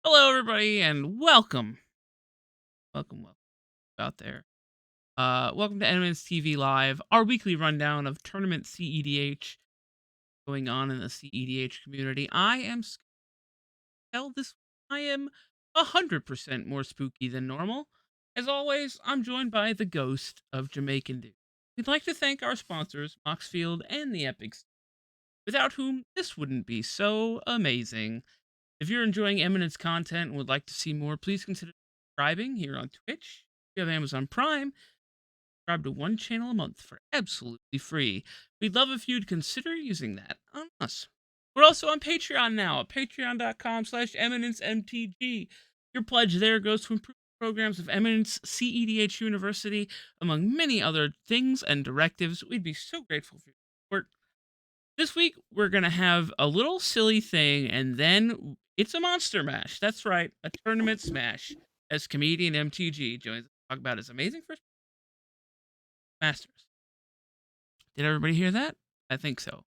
Hello, everybody, and welcome out there. Welcome to Eminence TV Live, our weekly rundown of tournament CEDH going on in the CEDH community. I am this. I am 100% more spooky than normal. As always, I'm joined by the ghost of Jamaican Dude. We'd like to thank our sponsors, Moxfield and the Epics, without whom this wouldn't be so amazing. If you're enjoying Eminence content and would like to see more, please consider subscribing here on Twitch. If you have Amazon Prime, subscribe to one channel a month for absolutely free. We'd love if you'd consider using that on us. We're also on Patreon now at patreon.com/EminenceMTG. Your pledge there goes to improve programs of Eminence CEDH University, among many other things and directives. We'd be so grateful for your support. This week, we're going to have a little silly thing, and then it's a monster mash. That's right, a tournament smash, as ComedIan MTG joins us to talk about his amazing first Masters. Did everybody hear that? I think so.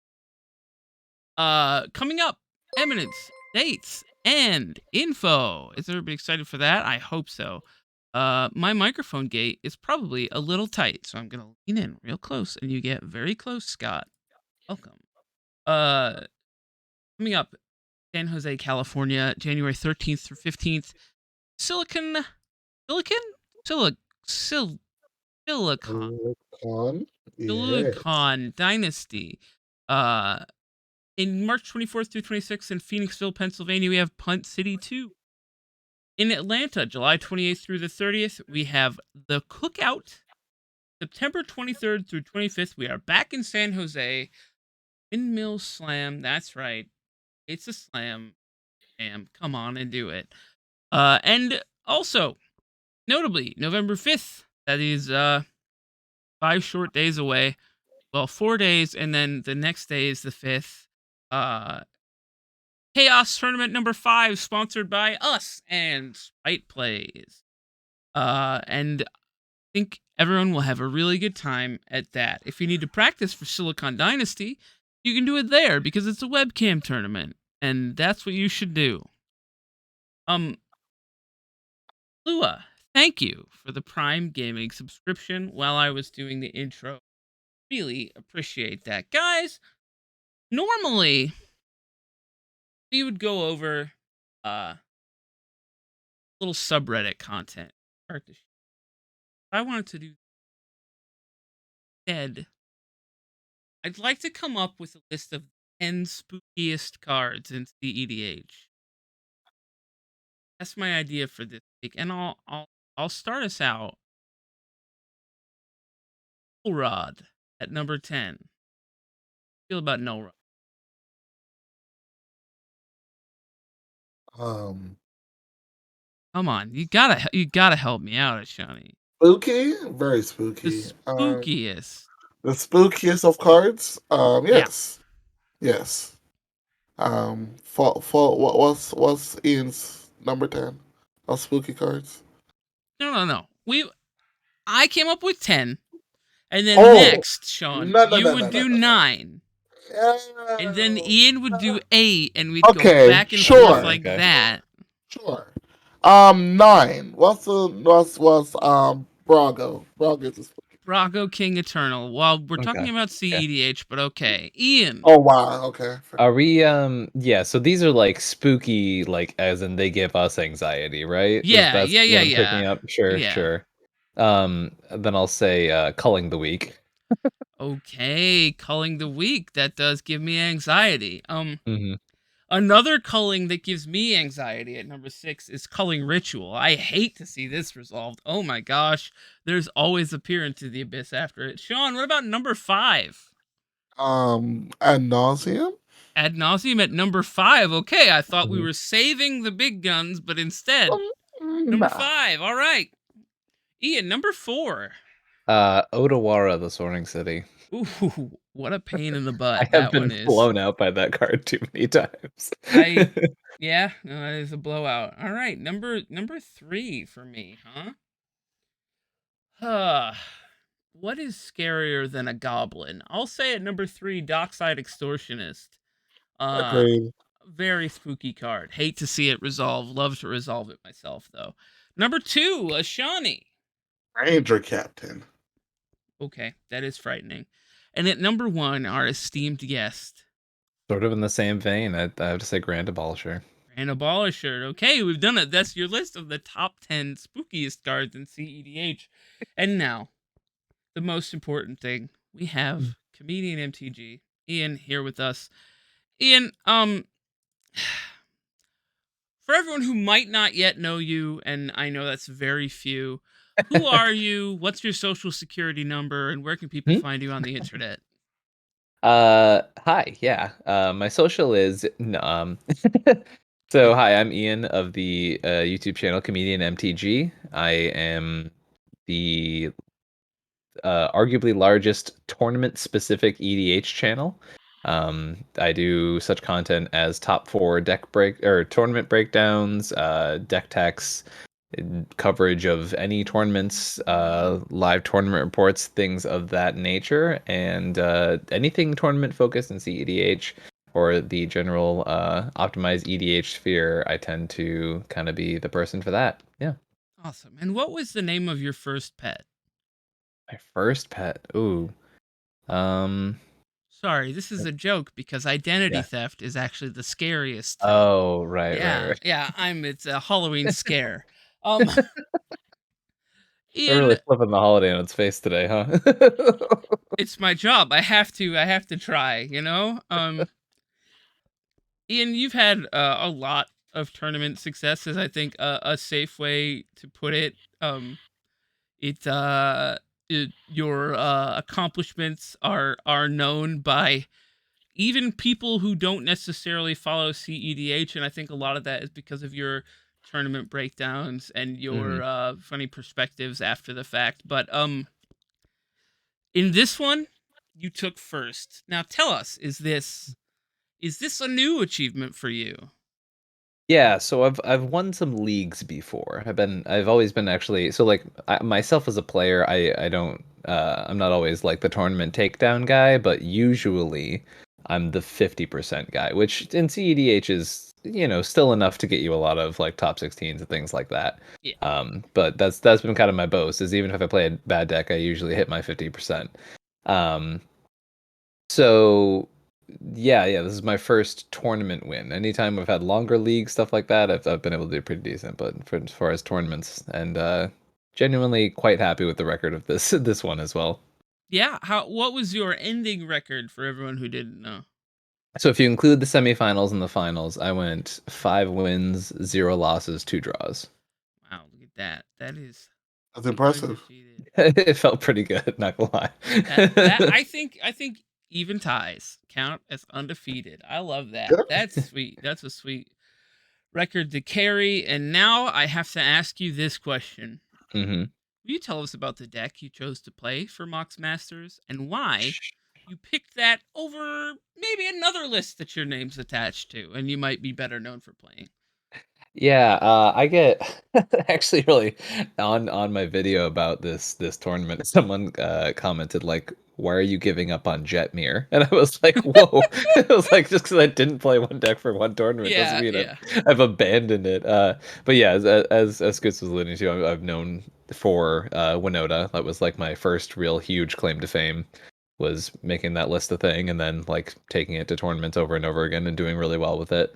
Coming up, Eminence, dates, and info. Is everybody excited for that? I hope so. My microphone gate is probably a little tight, so I'm going to lean in real close, and you get very close, Scott. Welcome. Coming up, San Jose, California, January 13th through 15th. Silicon Yes. Dynasty. In March 24th through 26th in Phoenixville, Pennsylvania, we have Punt City 2. In Atlanta, July 28th through the 30th, we have The Cookout. September 23rd through 25th, we are back in San Jose. Windmill Slam, that's right. It's a slam. Damn, come on and do it. And also, notably, November 5th, that is 5 short days away. Well, 4 days, and then the next day is the 5th. Chaos Tournament number 5, sponsored by us and Spite Plays. And I think everyone will have a really good time at that. If you need to practice for Silicon Dynasty, you can do it there because it's a webcam tournament, and that's what you should do. Lua, thank you for the Prime Gaming subscription while I was doing the intro. Really appreciate that. Guys, normally we would go over little subreddit content. I wanted to do instead, I'd like to come up with a list of 10 spookiest cards in CEDH. That's my idea for this week, and I'll start us out. Null Rod at number 10. Feel about Null Rod? Come on, you gotta help me out, Ashani. Spooky? Very The spooky. spookiest. The spookiest of cards? Yes. Yeah. Yes. What's Ian's number 10 of spooky cards? No. I came up with 10. And then Oh, next, Sean, no. you would do 9. And then Ian would do 8, and we'd go back and forth like that. Sure. 9. What's Brago? Brago's a spooky. Brago King Eternal. Well, we're talking about CEDH, but okay. Ian. Oh wow, okay. Are we yeah, so these are like spooky, like as in they give us anxiety, right? Yeah. Picking up? Sure. Then I'll say culling the week. Okay, culling the week. That does give me anxiety. Another culling that gives me anxiety at number 6 is Culling Ritual. I hate to see this resolved. Oh my gosh, there's always a peer into the abyss after it. Sean, what about number 5? Ad nauseum? Ad nauseum at number 5. Okay, I thought we were saving the big guns, but instead, number 5. All right. Ian, number 4. Odawara, the Soaring City. Ooh, what a pain in the butt I have been blown out by that card too many times. Yeah, no, that is a blowout. All right, number 3 for me, huh? What is scarier than a goblin? I'll say at number 3, Dockside Extortionist. Agreed. Very spooky card. Hate to see it resolve. Love to resolve it myself, though. Number 2, a Shawnee. Ranger Captain. Okay, that is frightening. And at number 1, our esteemed guest, Sort of in the same vein, I have to say Grand Abolisher. Grand Abolisher. Okay, we've done it. That's your list of the top 10 spookiest cards in CEDH. And now, the most important thing. We have comedian MTG, Ian, here with us. Ian, for everyone who might not yet know you, and I know that's very few, who are you? What's your social security number? And where can people Hmm? find you on the internet? Hi, yeah. My social is so hi, I'm Ian of the YouTube channel ComedIan MTG. I am the arguably largest tournament-specific EDH channel. I do such content as top four deck break or tournament breakdowns, deck techs, coverage of any tournaments, live tournament reports, things of that nature, and anything tournament focused in CEDH or the general optimized EDH sphere. I tend to kind of be the person for that. Yeah. Awesome. And what was the name of your first pet? My first pet. Ooh. Um. Sorry, this is a joke because identity Yeah. theft is actually the scariest thing. Oh, right, Yeah, right. yeah, it's a Halloween scare. Um, We're Ian, really flipping the holiday on its face today, huh? it's my job. I have to try, you know? Ian, you've had a lot of tournament successes. I think a safe way to put it. It, your accomplishments are known by even people who don't necessarily follow CEDH, and I think a lot of that is because of your tournament breakdowns and Mhm. your funny perspectives after the fact. But in this one, you took first. Now tell us, is this a new achievement for you? Yeah, so I've won some leagues before. I've always been actually so like myself as a player, I don't I'm not always like the tournament takedown guy, but usually I'm the 50% guy, which in CEDH is, still enough to get you a lot of like top 16s and things like that. Yeah. But that's been kind of my boast is even if I play a bad deck, I usually hit my 50%. Um, so yeah, this is my first tournament win. Anytime I've had longer league stuff like that, I've been able to do pretty decent. But as far as tournaments, and genuinely quite happy with the record of this this one as well. Yeah. What was your ending record for everyone who didn't know? So if you include the semifinals and the finals, I went 5 wins, 0 losses, 2 draws. Wow, look at that. That is That's impressive. undefeated. It felt pretty good, not gonna That lie. I think even ties count as undefeated. I love that. Yeah. That's sweet. That's a sweet record to carry. And now I have to ask you this question. hmm Will you tell us about the deck you chose to play for Mox Masters and why you picked that over maybe another list that your name's attached to and you might be better known for playing? Yeah, I get actually really on my video about this tournament. Someone commented like, "Why are you giving up on Jetmir?" And I was like, "Whoa!" I was like, "Just because I didn't play one deck for one tournament doesn't Yeah, mean yeah. I've abandoned it." But yeah, as Scoots was alluding to, I've known for Winota. That was like my first real huge claim to fame. Was making that list a thing, and then like taking it to tournaments over and over again and doing really well with it.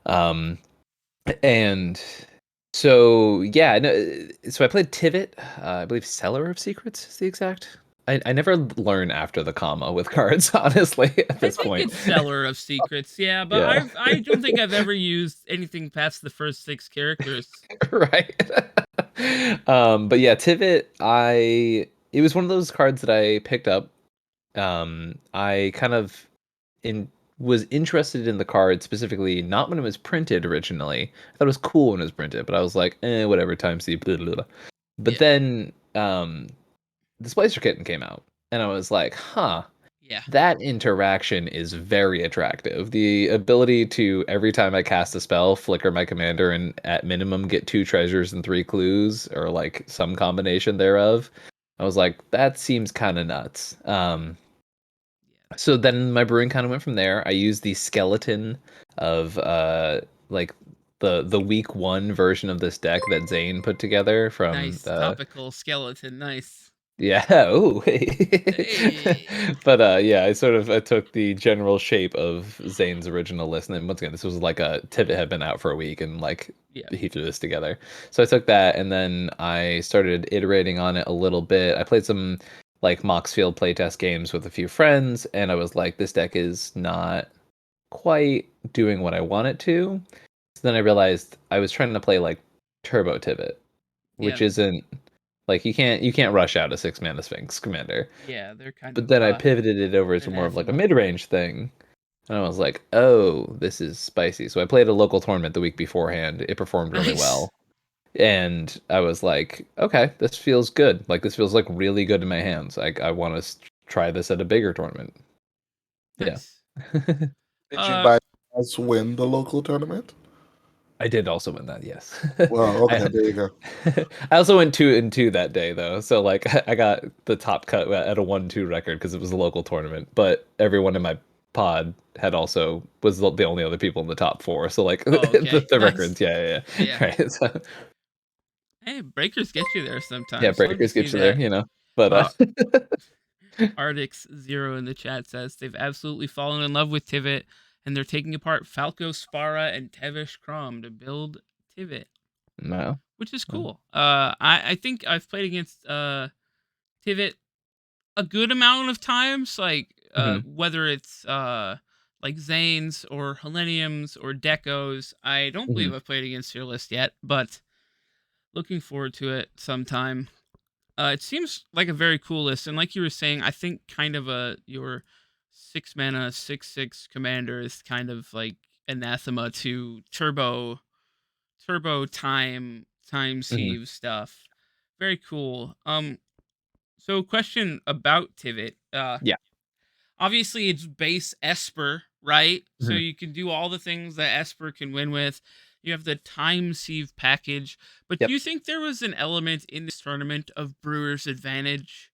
Um, and so yeah, no, so I played Tivit, I believe Seller of Secrets is the exact. I never learn after the comma with cards, honestly, at I this think point. it's Seller of Secrets, yeah, but Yeah, I don't think I've ever used anything past the first 6 characters. right. But yeah, Tivit, it was one of those cards that I picked up. I kind of in was interested in the card specifically, not when it was printed originally. I thought it was cool when it was printed, but I was like, whatever, time see, blah, blah, blah. But Yeah, then the Splicer Kitten came out, and I was like, huh, yeah, that interaction is very attractive. The ability to, every time I cast a spell, flicker my commander and at minimum get 2 treasures and 3 clues, or like some combination thereof. I was like, that seems kind of nuts. So then my brewing kind of went from there. I used the skeleton of like the week one version of this deck that Zane put together from Nice topical skeleton. Nice. yeah. Oh, Hey. but yeah, I took the general shape of Zane's original list, and then once again, this was like a Tivit had been out for a week, and like Yeah. he threw this together. So I took that, and then I started iterating on it a little bit. I played some like Mox Field playtest games with a few friends, and I was like, this deck is not quite doing what I want it to. So then I realized I was trying to play like Turbo Tivit, Yeah. which isn't like you can't rush out a 6 mana Sphinx commander. Yeah. They're kind But of then I pivoted it over to more of like a anathema. mid-range thing. And I was like, oh, this is spicy. So I played a local tournament the week beforehand. It performed really Nice. well. And I was like, okay, this feels good. Like this feels like really good in my hands. Like I want to try this at a bigger tournament. Yeah. Nice. Did you Uh. by chance win the local tournament? I did also win that, yes. Well, I okay, there you go. I also went 2-2 that day though. So like I got the top cut at a 1-2 record because it was a local tournament, but everyone in my pod had also was the only other people in the top four. So like Oh, okay. the Nice. records, yeah. Yeah. Right. So Hey, breakers get you there yeah, sometimes. Love to breakers see get you there, that. But Uh, Ardix Zero in the chat says they've absolutely fallen in love with Tivit, and they're taking apart Falco Spara and Tevish Crom to build Tivit, no. which is No. cool. I think I've played against Tivit a good amount of times, like Mhm. whether it's like Zanes or Heleniums or Decos. I don't Mhm. believe I've played against your list yet, but looking forward to it sometime. It seems like a very cool list, and like you were saying, I think kind of your 6 mana 6/6 commander is kind of like anathema to turbo time Mhm. sieve stuff. Very cool. So question about Tivit. Yeah. Obviously it's base Esper, right? So Mhm. you can do all the things that Esper can win with. You have the time sieve package, but do Yep. you think there was an element in this tournament of Brewer's advantage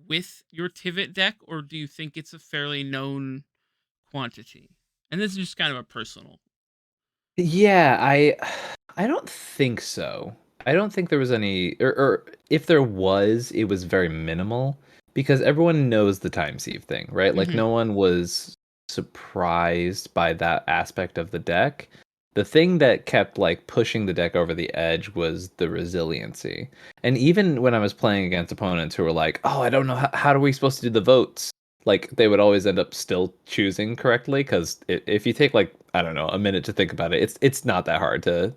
with your Tivit deck, or do you think it's a fairly known quantity? And this is just kind of a personal. Yeah, I don't think so. I don't think there was any, or if there was, it was very minimal because everyone knows the time sieve thing, right? Like Hmm. no one was surprised by that aspect of the deck. The thing that kept like pushing the deck over the edge was the resiliency. And even when I was playing against opponents who were like, "Oh, I don't know how are we supposed to do the votes?" Like they would always end up still choosing correctly because if you take like I don't know a minute to think about it, it's not that hard to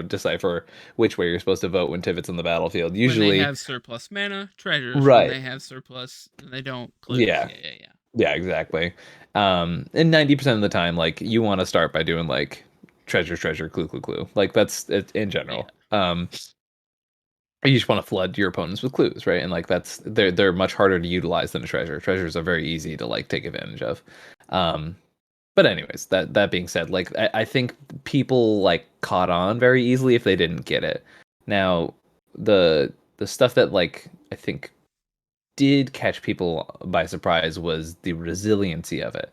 decipher which way you're supposed to vote when Tivit's on the battlefield. When they Usually, have surplus mana, treasures. When right? they have surplus, they don't clues. Yeah, Yeah. yeah, exactly. And 90% of the time, like you want to start by doing like treasure, clue, clue, clue. Like that's it in Yeah. general. You just want to flood your opponents with clues, right? And like they're much harder to utilize than a treasure. Treasures are very easy to like take advantage of. Um, but anyways, that being said, like I think people like caught on very easily if they didn't get it. Now, the stuff that like I think did catch people by surprise was the resiliency of it.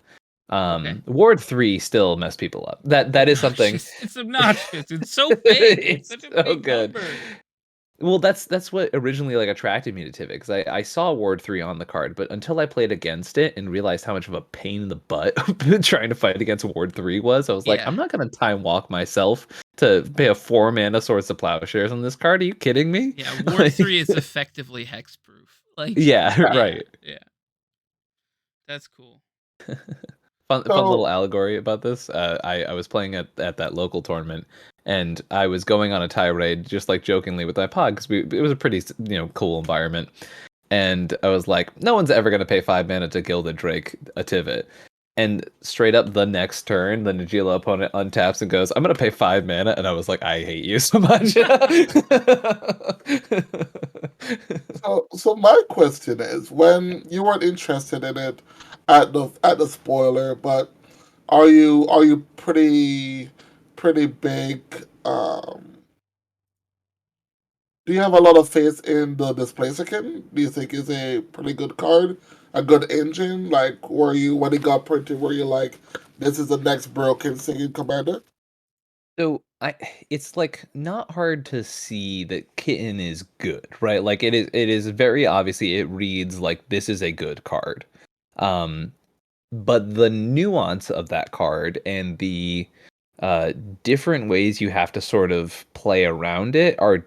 Okay. Ward 3 still messed people up. That is something. Obnoxious. It's obnoxious. It's so big. It's It's such a so big good. number. Well, that's what originally like attracted me to Tivit because I saw Ward 3 on the card, but until I played against it and realized how much of a pain in the butt trying to fight against Ward 3 was, I was like, Yeah. I'm not gonna time walk myself to pay a 4 mana Swords of Plowshares on this card. Are you kidding me? Yeah, Ward Like, 3 is effectively hexproof. Like, yeah, yeah, right. yeah. That's cool. Fun So, little allegory about this. I was playing at that local tournament, and I was going on a tirade, just like jokingly with my pod, because it was a pretty cool environment. And I was like, no one's ever gonna pay 5 mana to Gilded Drake a Tivit. And straight up the next turn, the Najila opponent untaps and goes, I'm gonna pay 5 mana, and I was like, I hate you so much. so my question is, when you weren't interested in it at the spoiler, but are you pretty big? Do you have a lot of faith in the Displacer Kitten? Do you think is a pretty good card? a good engine? Like, were you when it got printed? Were you like, this is the next broken singing commander? So it's like not hard to see that Kitten is good, right? Like it is very obviously it reads like this is a good card. Um, but the nuance of that card and the uh different ways you have to sort of play around it are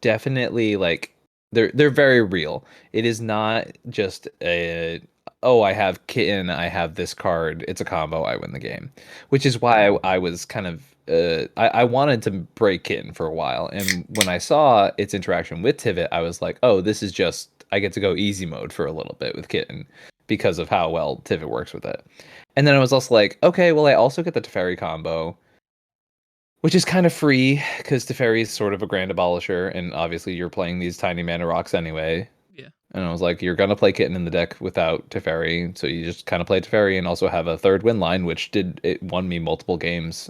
definitely like they're very real. It is not just a oh, I have Kitten, I have this card, it's a combo, I win the game. Which is why I was kind of I wanted to break Kitten for a while, and when I saw its interaction with Tivit, I was like, oh, this is just I get to go easy mode for a little bit with Kitten because of how well Tivit works with it. And then I was also like, okay, well, I also get the Teferi combo, which is kind of free because Teferi is sort of a grand abolisher, and obviously you're playing these tiny mana rocks anyway. Yeah. And I was like, you're gonna play Kitten in the deck without Teferi, so you just kind of play Teferi and also have a third win line, which it won me multiple games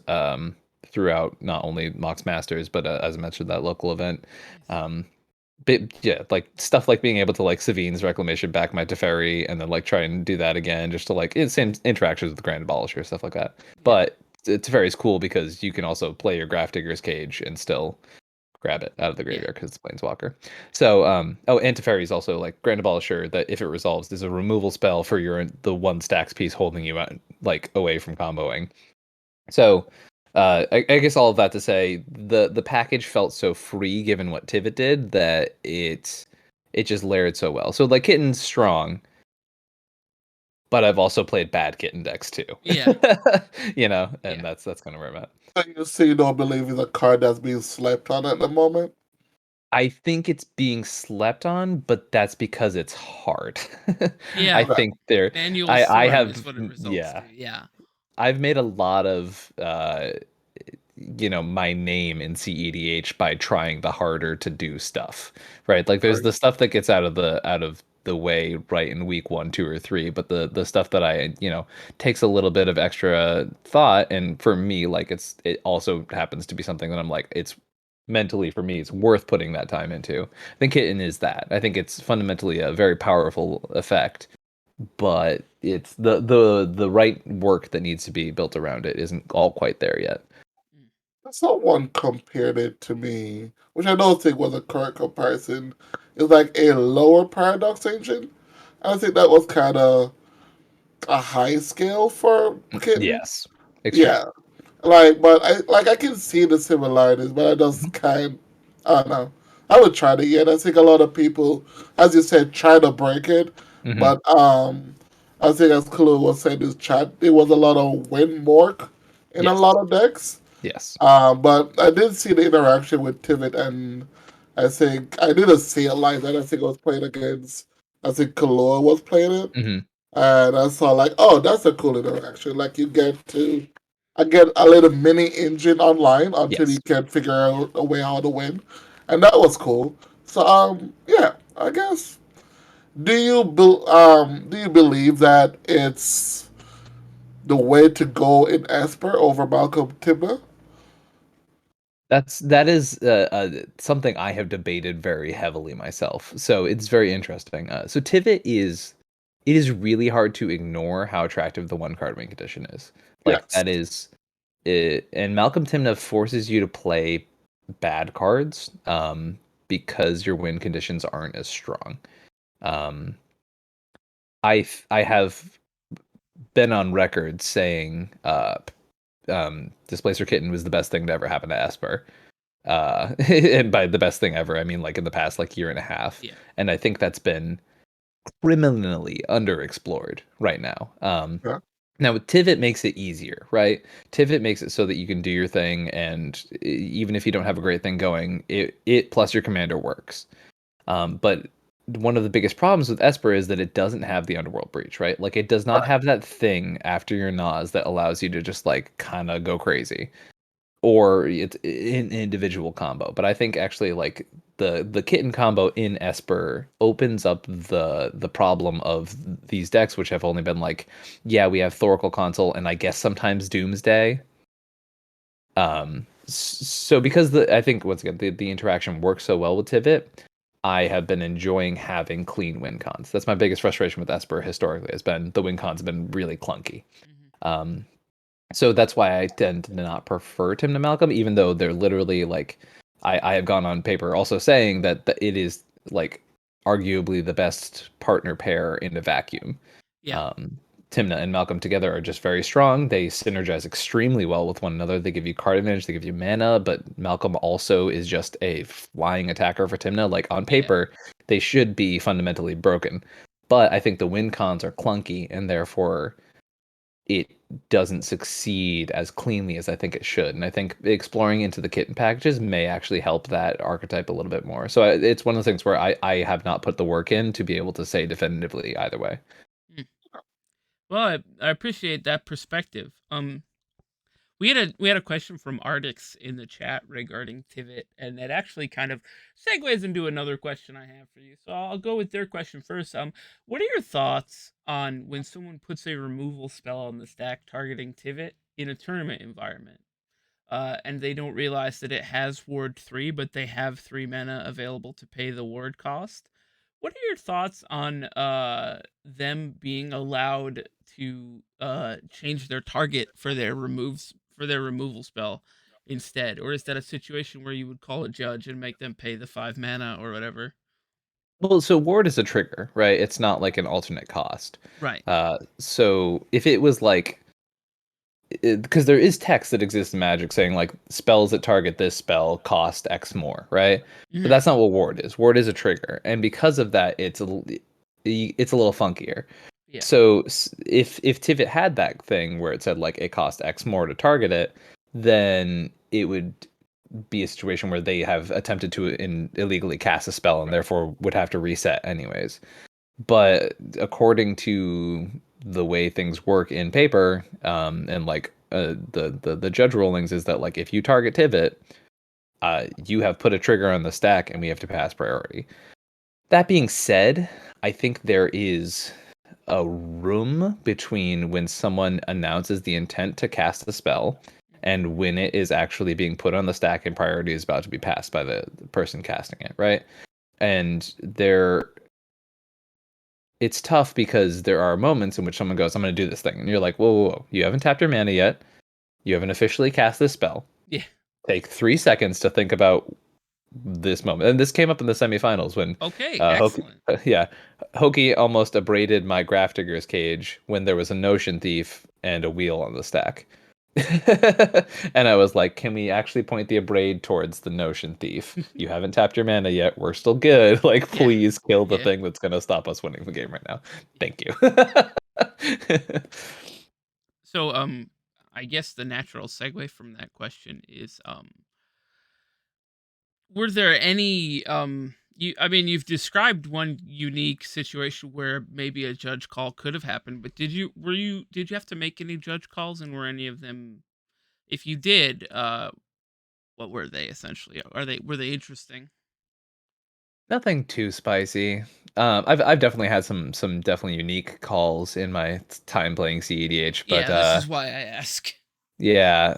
throughout not only Mox Masters, but as I mentioned, that local event. Nice. Um, yeah, like stuff like being able to like Savine's Reclamation back my Teferi and then like try and do that again, just to like it's same interactions with the Grand Abolisher, stuff like that. Yeah. But Teferi is cool because you can also play your Grafdigger's Cage and still grab it out of the Yeah. graveyard because it's Planeswalker. So, oh, and Teferi is also like Grand Abolisher that if it resolves, is a removal spell for the one stacks piece holding you out, like away from comboing. So, I guess all of that to say, the package felt so free given what Tivit did that it just layered so well. So like Kitten's strong, but I've also played bad Kitten decks too. Yeah. You know, and Yeah. that's kind of where I'm at. So you don't believe it's a card that's being slept on at the moment? I think it's being slept on, but that's because it's hard. I Yeah. Okay. think there Manual I sort is have what it results to. yeah. Yeah. I've made a lot of my name in CEDH by trying the harder to do stuff, right? Like there's Right. the stuff that gets out of the way right in week 1, 2, or 3, but the stuff that I takes a little bit of extra thought, and for me, like it also happens to be something that I'm like it's mentally for me it's worth putting that time into. I think Kitten is that. I think it's fundamentally a very powerful effect, but it's the right work that needs to be built around it isn't all quite there yet. Mm. Someone compared it to me, which I don't think was a correct comparison. It's like a lower paradox engine. I think that was kind of a high scale for Kitten. Yes, extreme. Yeah, but I can see the similarities, but I just can't. I don't know. I would try it again. I think a lot of people, as you said, try to break it, Hmm. but I think as Khalil was saying in his chat, there was a lot of win mork in a Yes, lot of decks. yes. But I did see the interaction with Tivit, and I think I didn't see it live. And I think I was playing against. I think Kalor was playing it, Hmm. and I saw like, oh, that's a cool interaction. Like you get to, I get a little mini engine online until you Yes. can figure out a way how to win, and that was cool. So yeah, I guess. Do you believe that it's the way to go in Esper over Malcolm Timber? That is something I have debated very heavily myself. So it's very interesting. So Tivit is it is really hard to ignore how attractive the one card win condition is. Like Yes. that is it, and Malcolm Timna forces you to play bad cards because your win conditions aren't as strong. Um, I have been on record saying Displacer Kitten was the best thing to ever happen to Esper. And by the best thing ever, I mean like in the past like year and a half. Yeah. And I think that's been criminally underexplored right now. Yeah. Now Tivit makes it easier, right? Tivit makes it so that you can do your thing, and even if you don't have a great thing going, it plus your commander works. But one of the biggest problems with Esper is that it doesn't have the Underworld Breach, right? Like it does not Right. have that thing after your Nas that allows you to just like kind of go crazy, or it's an individual combo. But I think actually like the Kitten combo in Esper opens up the problem of these decks, which have only been like, yeah, we have Thoracle Console and I guess sometimes Doomsday. So because I think once again the interaction works so well with Tivit, I have been enjoying having clean win cons. That's my biggest frustration with Esper historically, has been the win cons have been really clunky. Mhm. Um, so that's why I tend to not prefer Tim to Malcolm, even though they're literally like, I have gone on paper also saying that it is like arguably the best partner pair in a vacuum. Yeah. Um, Timna and Malcolm together are just very strong. They synergize extremely well with one another. They give you card advantage, they give you mana, but Malcolm also is just a flying attacker for Timna. Like on Yeah. paper, they should be fundamentally broken. But I think the win cons are clunky, and therefore it doesn't succeed as cleanly as I think it should. And I think exploring into the kitten packages may actually help that archetype a little bit more. So it's one of the things where I have not put the work in to be able to say definitively either way. Mm. Well, I appreciate that perspective. We had a question from Ardix in the chat regarding Tivit, and it actually kind of segues into another question I have for you. So I'll go with their question first. What are your thoughts on when someone puts a removal spell on the stack targeting Tivit in a tournament environment? And they don't realize that it has Ward 3, but they have 3 mana available to pay the Ward cost. What are your thoughts on them being allowed to change their target for their removal spell instead? Or is that a situation where you would call a judge and make them pay the 5 mana or whatever? Well, so ward is a trigger, right? It's not like an alternate cost. Right. So if it was like, because there is text that exists in Magic saying like spells that target this spell cost X more, right? But Mhm. that's not what ward is. Ward is a trigger, and because of that, it's a little funkier. Yeah. So if Tivit had that thing where it said like it cost X more to target it, then it would be a situation where they have attempted to illegally cast a spell and therefore would have to reset anyways. But according to the way things work in paper, and like the judge rulings is that like if you target Tivit, you have put a trigger on the stack and we have to pass priority. That being said, I think there is a room between when someone announces the intent to cast a spell Mhm. and when it is actually being put on the stack and priority is about to be passed by the person casting it, right? And it's tough because there are moments in which someone goes, I'm going to do this thing. And you're like, whoa, whoa, whoa, you haven't tapped your mana yet. You haven't officially cast this spell. Yeah. Take 3 seconds to think about this moment. And this came up in the semifinals when Okay. Hoki, Excellent. yeah, Hoki almost abraded my Grafdigger's cage when there was a Notion Thief and a wheel on the stack. And I was like, can we actually point the abrade towards the Notion Thief? You haven't tapped your mana yet. We're still good. Like, Yeah. please kill the Yeah. thing that's going to stop us winning the game right now. Yeah. Thank you. So I guess the natural segue from that question is were there any you've described one unique situation where maybe a judge call could have happened, but did you have to make any judge calls, and were any of them, if you did, what were they essentially? Were they interesting? Nothing too spicy. I've definitely had some definitely unique calls in my time playing CEDH, but Yeah, this is why I ask. yeah.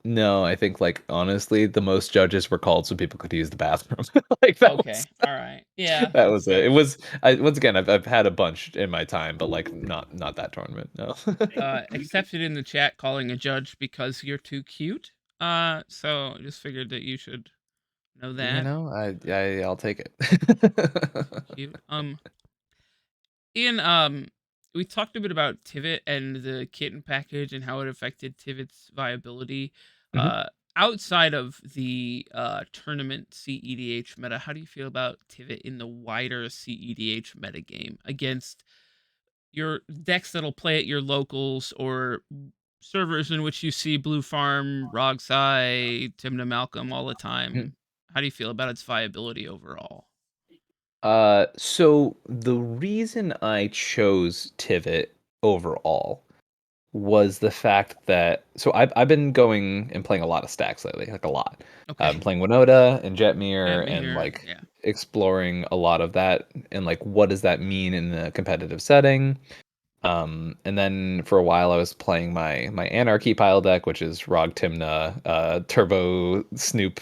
No, I think like honestly, the most judges were called so people could use the bathroom. Like Okay. All right. Yeah, that that's was it. It fair. was once again I've had a bunch in my time, but like not that tournament. No. Accepted in the chat calling a judge because you're too cute. So just figured that you should know You that. know, I'll take it. Too cute. Ian, we talked a bit about Tivit and the kitten package and how it affected Tivit's viability. Mhm. Uh, Outside of the tournament CEDH meta, how do you feel about Tivit in the wider CEDH meta game against your decks that'll play at your locals or servers in which you see Blue Farm, Rogsai, Timna Malcolm all the time? How do you feel about its viability overall? So the reason I chose Tivit overall was the fact that I've been going and playing a lot of stacks lately, like a lot. Okay. I'm playing Winota and Jetmir and Jetmir, like yeah. exploring a lot of that and like what does that mean in a competitive setting. And then for a while I was playing my Anarchy pile deck, which is Rog Timna, Turbo Snoop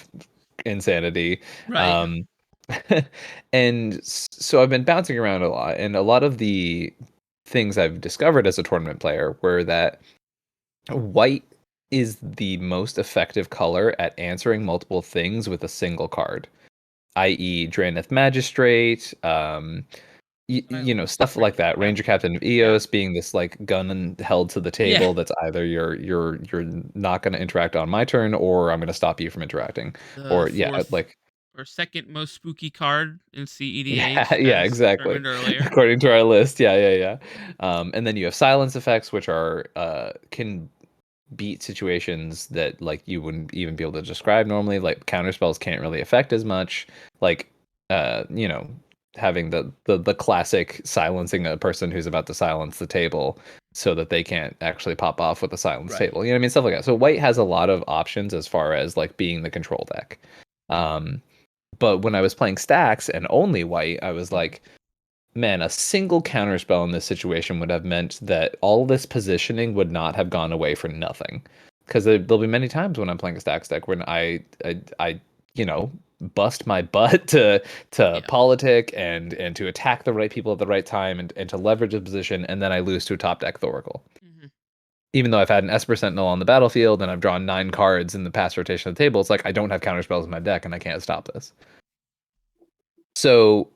Insanity. Right. Um, And so I've been bouncing around a lot, and a lot of the things I've discovered as a tournament player were that white is the most effective color at answering multiple things with a single card, i.e., Draenith Magistrate, stuff like Ranger that. Ranger Captain. Captain of Yeah. Eos being this like gun held to the Yeah. table that's either you're not going to interact on my turn, or I'm going to stop you from interacting, The or yeah, fourth like or second most spooky card in yeah, CEDH, yeah, as exactly. determined earlier. According to our list, yeah. And then you have silence effects, which are can beat situations that like you wouldn't even be able to describe normally. Like counter spells can't really affect as much. Like uh, you know, having the classic silencing a person who's about to silence the table so that they can't actually pop off with the silence Right. table. You know what I mean? Stuff like that. So white has a lot of options as far as like being the control deck. Um, but when I was playing stacks and only white, I was like, man, a single counterspell in this situation would have meant that all this positioning would not have gone away for nothing. Because there'll be many times when I'm playing a stacks deck when I bust my butt to Yeah. politic and to attack the right people at the right time and to leverage a position, and then I lose to a top deck Thoracle. Hmm. Even though I've had an Esper Sentinel on the battlefield and I've drawn 9 cards in the past rotation of the table, it's like I don't have counterspells in my deck and I can't stop this. So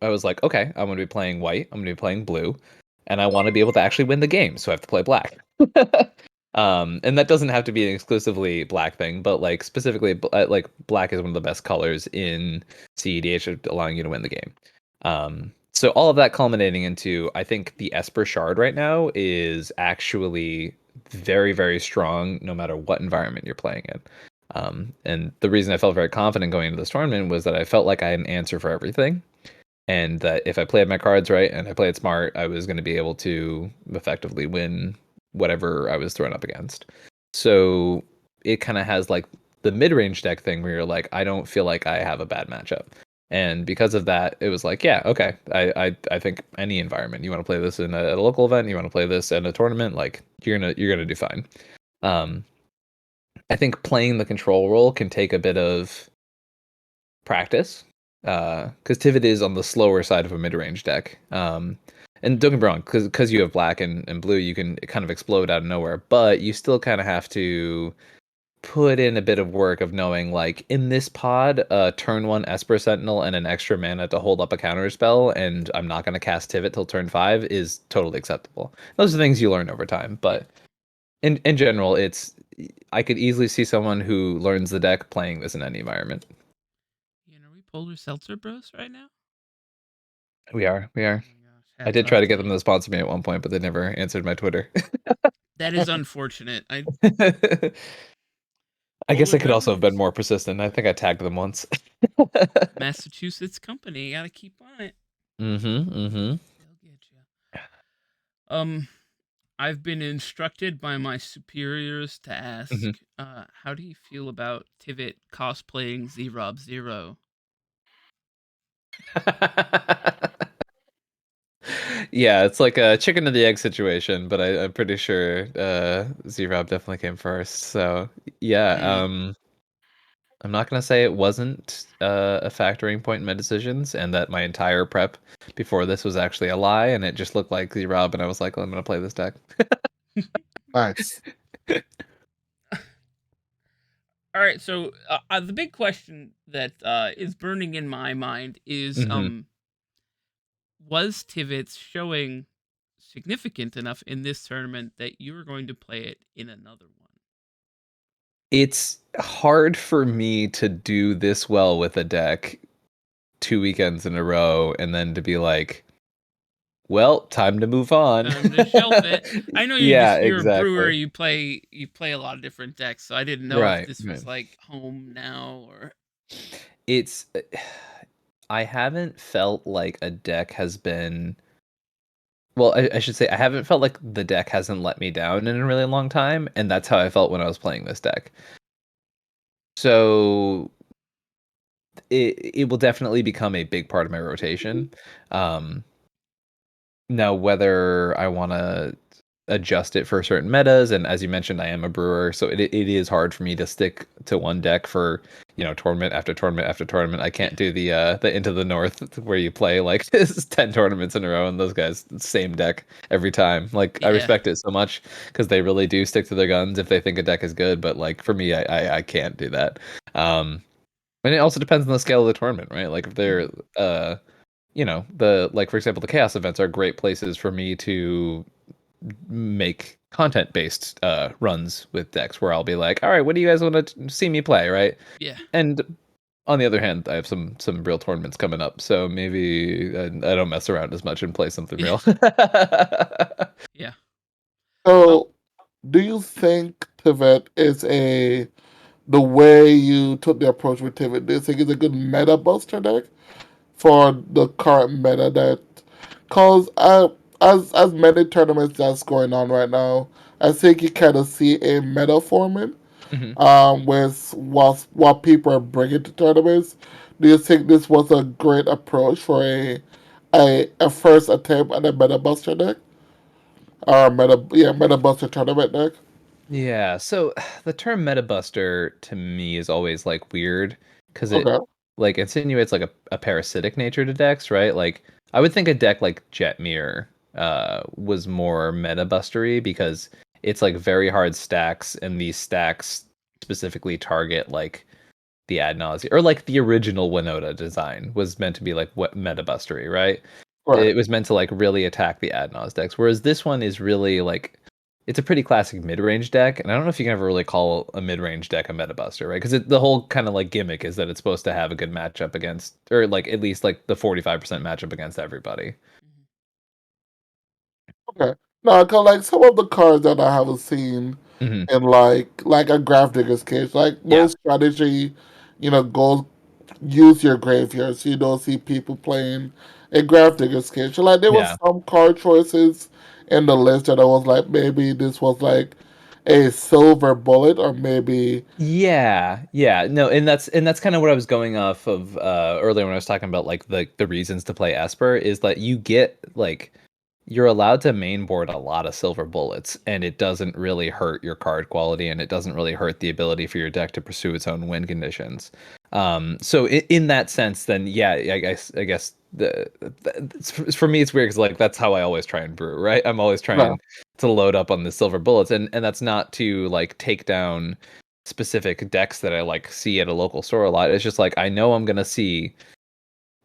I was like, okay, I'm going to be playing white, I'm going to be playing blue, and I want to be able to actually win the game, so I have to play black. And that doesn't have to be an exclusively black thing, but like specifically, like black is one of the best colors in CEDH, of allowing you to win the game. So all of that culminating into, I think the Esper Shard right now is actually very, very strong, no matter what environment you're playing in. And the reason I felt very confident going into this tournament was that I felt like I had an answer for everything, and that if I played my cards right and I played smart, I was going to be able to effectively win whatever I was thrown up against. So it kind of has like the mid-range deck thing where you're like, I don't feel like I have a bad matchup. And because of that, it was like, yeah, okay. I think any environment, you want to play this in a local event, you want to play this in a tournament, like you're gonna do fine. Um, I think playing the control role can take a bit of practice, because Tivit is on the slower side of a mid-range deck. And don't get me wrong, because you have black and blue, you can kind of explode out of nowhere, but you still kind of have to put in a bit of work of knowing, like, in this pod, turn 1 Esper Sentinel and an extra mana to hold up a counter spell, and I'm not going to cast Tivit till turn 5 is totally acceptable. Those are things you learn over time, Yeah. but in general, I could easily see someone who learns the deck playing this in any environment. Are we Polar Seltzer Bros right now? We are. We Oh are. my gosh. I Hats did try off to to get them you. to sponsor me at one point, but they never answered my Twitter. That is unfortunate. I guess Polar I could also have been Beverage, more persistent. I think I tagged them once. Massachusetts company. You gotta keep on it. Mm-hmm. Mm-hmm. They'll get you. Um, I've been instructed by my superiors to Mm-hmm. ask, how do you feel about Tivit cosplaying Z-Rob Zero? Yeah, it's like a chicken and the egg situation, but I'm pretty sure Z-Rob definitely came first. So yeah, Hmm. I'm not gonna say it wasn't a factoring point in my decisions, and that my entire prep before this was actually a lie, and it just looked like Z-Rob, and I was like, well, I'm gonna play this deck. Nice. All right, so the big question that is burning in my mind is, Hmm. was Tivit's showing significant enough in this tournament that you were going to play it in another one? It's hard for me to do this well with a deck 2 weekends in a row and then to be like, well, time to move on. Time to shelf it. I know Yeah, you're a brewer. exactly. You play a lot of different decks, so I didn't know if Right, this right. was like home now or. It's I haven't felt like a deck has been, well, I should say I haven't felt like the deck hasn't let me down in a really long time, and that's how I felt when I was playing this deck. So it will definitely become a big part of my rotation. Um, Now, whether I want to adjust it for certain metas. And as you mentioned, I am a brewer, so it is hard for me to stick to one deck for tournament after tournament after tournament. I can't Yeah. do the Into the North where you play like 10 tournaments in a row and those guys same deck every time. Like I Yeah. respect it so much because they really do stick to their guns if they think a deck is good. But like for me, I can't do that. And it also depends on the scale of the tournament, right? Like if they're Mhm. the like for example the chaos events are great places for me to make content based runs with decks where I'll be like, all right, what do you guys want to see me play, right? Yeah. And on the other hand, I have some real tournaments coming up, so maybe I don't mess around as much and play something Yeah. real. Yeah. Oh, So, do you think Pivot is the way you took the approach with Pivot? Do you think it's a good meta buster deck for the current meta that? Cause as many tournaments that's going on right now, I think you kind of see a meta forming. Mhm. With what people are bringing to tournaments. Do you think this was a great approach for a first attempt at a meta buster deck? Or meta buster tournament deck? Yeah, so the term meta buster to me is always like weird because it Okay. like insinuates like a parasitic nature to decks, right? Like I would think a deck like Jetmir was more meta bustery because it's like very hard stacks and these stacks specifically target like the ad nauseam or like the original Winota design was meant to be like what meta bustery, right? Right. It was meant to like really attack the ad naus decks, whereas this one is really like it's a pretty classic mid-range deck, and I don't know if you can ever really call a mid-range deck a meta buster, right? Because the whole kind of like gimmick is that it's supposed to have a good matchup against, or like at least like the 45% matchup against everybody. mhm. Okay. No, cause like some of the cards that I haven't seen Hmm. in like a Grafdigger's case, like Yeah, most strategy, goes use your graveyard, so you don't see people playing a Grafdigger's case. So like there was yeah. some card choices in the list that I was like, maybe this was like a silver bullet, or maybe Yeah. No, and that's kind of what I was going off of earlier when I was talking about like the reasons to play Esper is that you get like you're allowed to mainboard a lot of silver bullets, and it doesn't really hurt your card quality, and it doesn't really hurt the ability for your deck to pursue its own win conditions. So in that sense, then yeah, I guess for me it's weird because like that's how I always try and brew, right? I'm always no. trying to load up on the silver bullets, and that's not to like take down specific decks that I like see at a local store a lot. It's just like I know I'm gonna see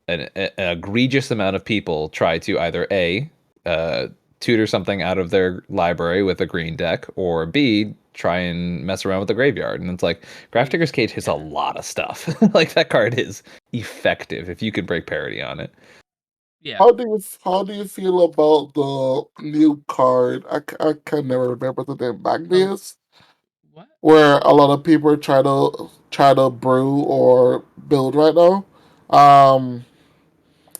an egregious amount of people try to either A, uh, tutor something out of their library with a green deck, or B, try and mess around with the graveyard. And it's like, Graph Digger's Cage hits a Yeah. lot of stuff. Like, that card is effective if you can break parity on it. Yeah. How do you feel about the new card? I can never remember the name. Oh, Magnus, what? where a lot of people try to brew or build right now. Um, Which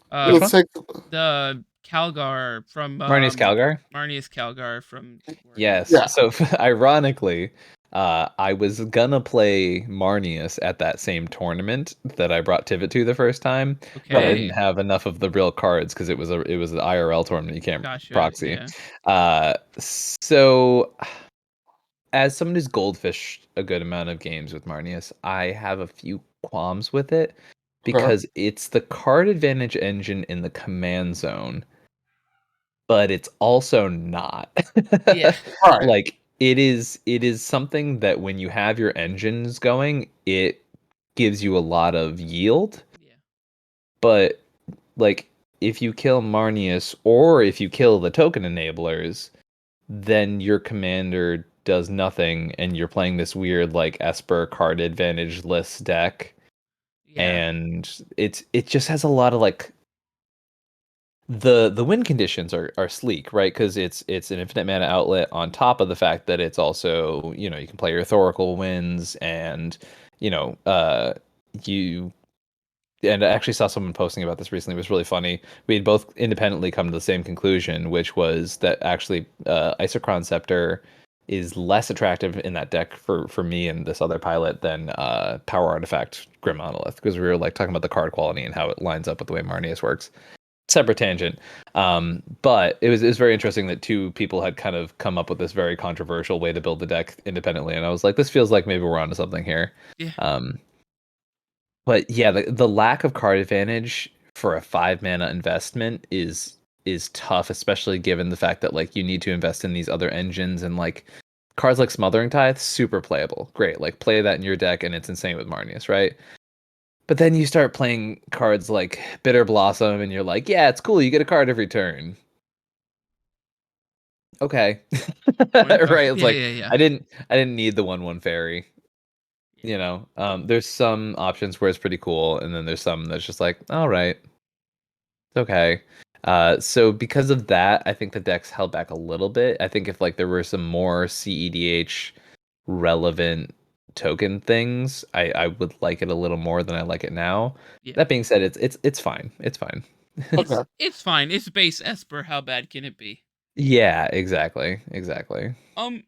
the Uh, one? six, the Calgar from Marnius Calgar? Marnius Calgar from Yes. Wargames. yeah, So ironically, I was gonna play Marnius at that same tournament that I brought Tivit to the first time, but I right. didn't Okay. have enough of the real cards because it was an IRL tournament you can't Gotcha. proxy. Yeah. So as someone who's goldfished a good amount of games with Marnius, I have a few qualms with it Okay, because it's the card advantage engine in the command zone, but it's also not. Yeah. right. Like it is something that when you have your engines going, it gives you a lot of yield, Yeah. but like if you kill Marnius or if you kill the token enablers, then your commander does nothing and you're playing this weird like Esper card advantage list deck Yeah. and it just has a lot of like the win conditions are sleek, right? Because it's an infinite mana outlet on top of the fact that it's also you can play your Thoracle wins and you know uh you and I actually saw someone posting about this recently. It was really funny. We had both independently come to the same conclusion, which was that actually Isochron Scepter is less attractive in that deck for me and this other pilot than Power Artifact Grim Monolith because we were like talking about the card quality and how it lines up with the way Marnius works. separate tangent. But it was very interesting that two people had kind of come up with this very controversial way to build the deck independently, and I was like, this feels like maybe we're onto something here. Yeah. Um, but yeah, the lack of card advantage for a 5 mana investment is tough, especially given the fact that like you need to invest in these other engines and like cards like Smothering Tithe, super playable. Great. Like play that in your deck and it's insane with Marnius, right? But then you start playing cards like Bitter Blossom and you're like, yeah, it's cool, you get a card every turn. Okay. Right. It's Yeah, like yeah, yeah. I didn't need the 1/1 fairy. Yeah. There's some options where it's pretty cool, and then there's some that's just like, all right, it's okay. So because of that, I think the deck's held back a little bit. I think if like there were some more CEDH relevant token things, I would like it a little more than I like it now. Yeah. That being said, it's fine. It's fine. Okay. It's fine. It's base Esper. How bad can it be? Yeah, exactly. Exactly. Um,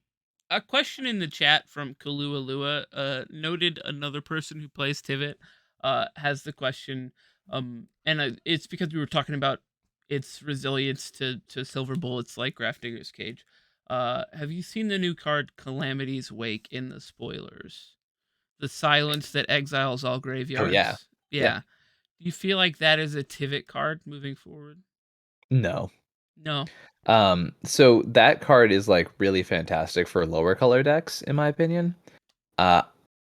a question in the chat from Kalualua, noted another person who plays Tivit, has the question, and it's because we were talking about its resilience to silver bullets like Grafdigger's Cage. Have you seen the new card Calamity's Wake in the spoilers? The silence that exiles all Oh yeah. graveyards. Yeah. Yeah. Do you feel like that is a Tivit card moving forward? No. No. So that card is like really fantastic for lower color decks, in my opinion. Uh,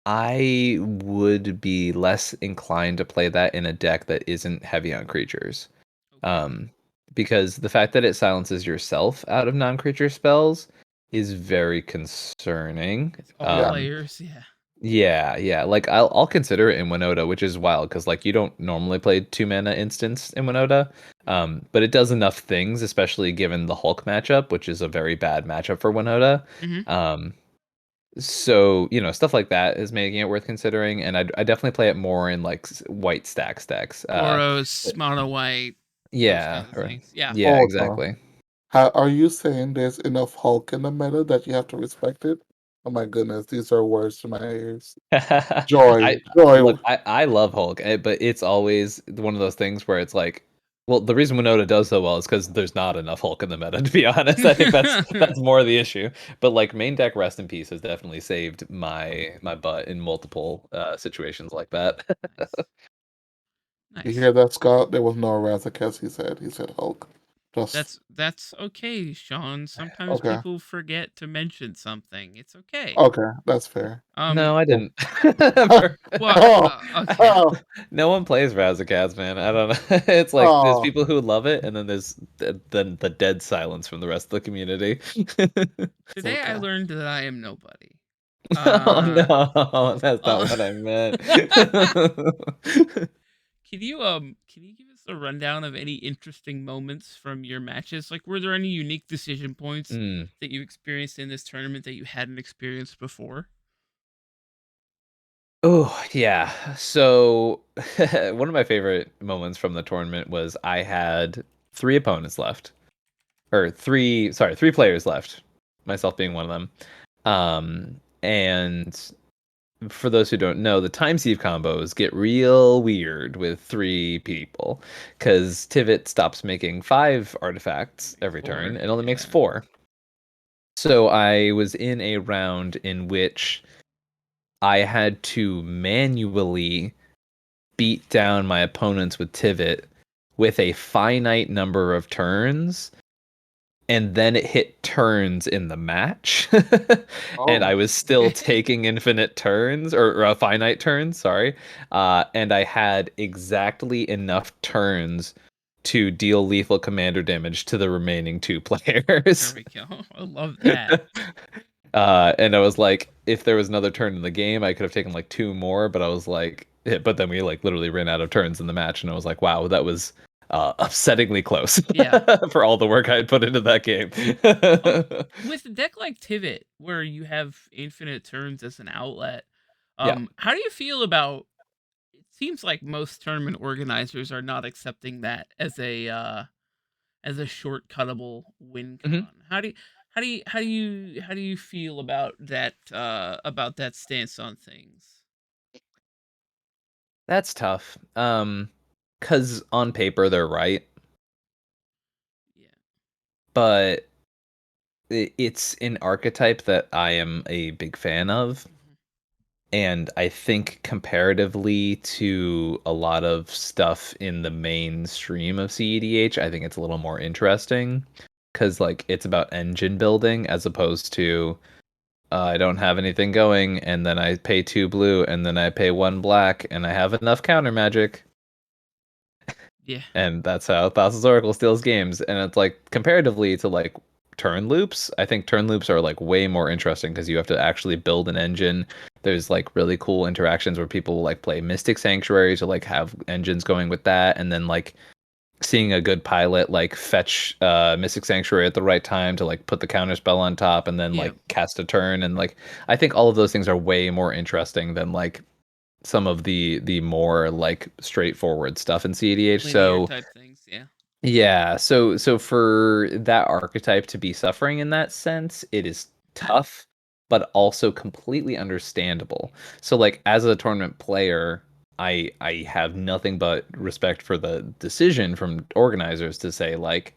I would be less inclined to play that in a deck that isn't heavy on creatures. Okay. Um, because the fact that it silences yourself out of non-creature spells is very concerning. It's all Yeah. players. Yeah. Yeah, yeah. Like I'll consider it in Winota, which is wild because like you don't normally play 2 mana instance in Winota. But it does enough things, especially given the Hulk matchup, which is a very bad matchup for Winota. Mm-hmm. So stuff like that is making it worth considering, and I definitely play it more in like white stack decks. Boros, mono white, those Yeah, kinds of or things. Yeah. yeah, Hold on. exactly. Are you saying there's enough Hulk in the meta that you have to respect it? Oh my goodness, these are words to my ears. Joy, I joy. look, I love Hulk, but it's always one of those things where it's like, well, the reason Winota does so well is because there's not enough Hulk in the meta. To be honest, I think that's more the issue. But like main deck Rest in Peace has definitely saved my butt in multiple situations like that. Nice. You Nice. hear that, Scott? There was no Razakess, he said. He said Hulk. Just That's okay, Sean. Sometimes okay. people forget to mention something. It's okay. Okay, that's fair. Um. No, I Cool. didn't. Well. Oh, Okay. oh, No one plays Razakaz, man. I don't know. It's like there's oh. people who love it, and then there's the dead silence from the rest of the community. It's Today I okay. learned that I am nobody. Oh Uh. no, that's not uh what I meant. can you give us a rundown of any interesting moments from your matches? Like, were there any unique decision points Mm. that you experienced in this tournament that you hadn't experienced before? Oh yeah. So one of my favorite moments from the tournament was I had three opponents left, or three players left, myself being one of them. And for those who don't know, the time sieve combos get real weird with three people because Tivit stops making 5 artifacts Makes every turn four. and only makes Yeah. 4. So I was in a round in which I had to manually beat down my opponents with Tivit with a finite number of turns, and then it hit turns in the match. And I Oh, was still taking infinite turns or finite turns, sorry. And I had exactly enough turns to deal lethal commander damage to the remaining two There players. we go. I love that. And I was like, if there was another turn in the game, I could have taken like 2 more, but I was like, but then we like literally ran out of turns in the match, and I was like, wow, that was upsettingly close Yeah. for all the work I had put into that game. Um, with a deck like Tivit, where you have infinite turns as an outlet, Yeah. how do you feel about? It seems like most tournament organizers are not accepting that as a short cuttable win Hmm. con. How do you feel about that stance on things? That's tough. Cause on paper they're right. but it's an archetype that I am a big fan of. Mhm. And I think comparatively to a lot of stuff in the mainstream of CEDH, I think it's a little more interesting because like it's about engine building as opposed to I don't have anything going and then I pay 2 blue and then I pay 1 black and I have enough counter magic. Yeah. And that's how Thassa's Oracle steals games. And it's like comparatively to like turn loops, I think turn loops are like way more interesting because you have to actually build an engine. There's like really cool interactions where people like play Mystic Sanctuary to like have engines going with that, and then like seeing a good pilot like fetch Mystic Sanctuary at the right time to like put the counter spell on top and then Yeah. like cast a turn, and like I think all of those things are way more interesting than like some of the more like straightforward stuff in CEDH. Linear So type things. Yeah. yeah, so for that archetype to be suffering in that sense, it is tough, but also completely understandable. So like as a tournament player, I have nothing but respect for the decision from organizers to say like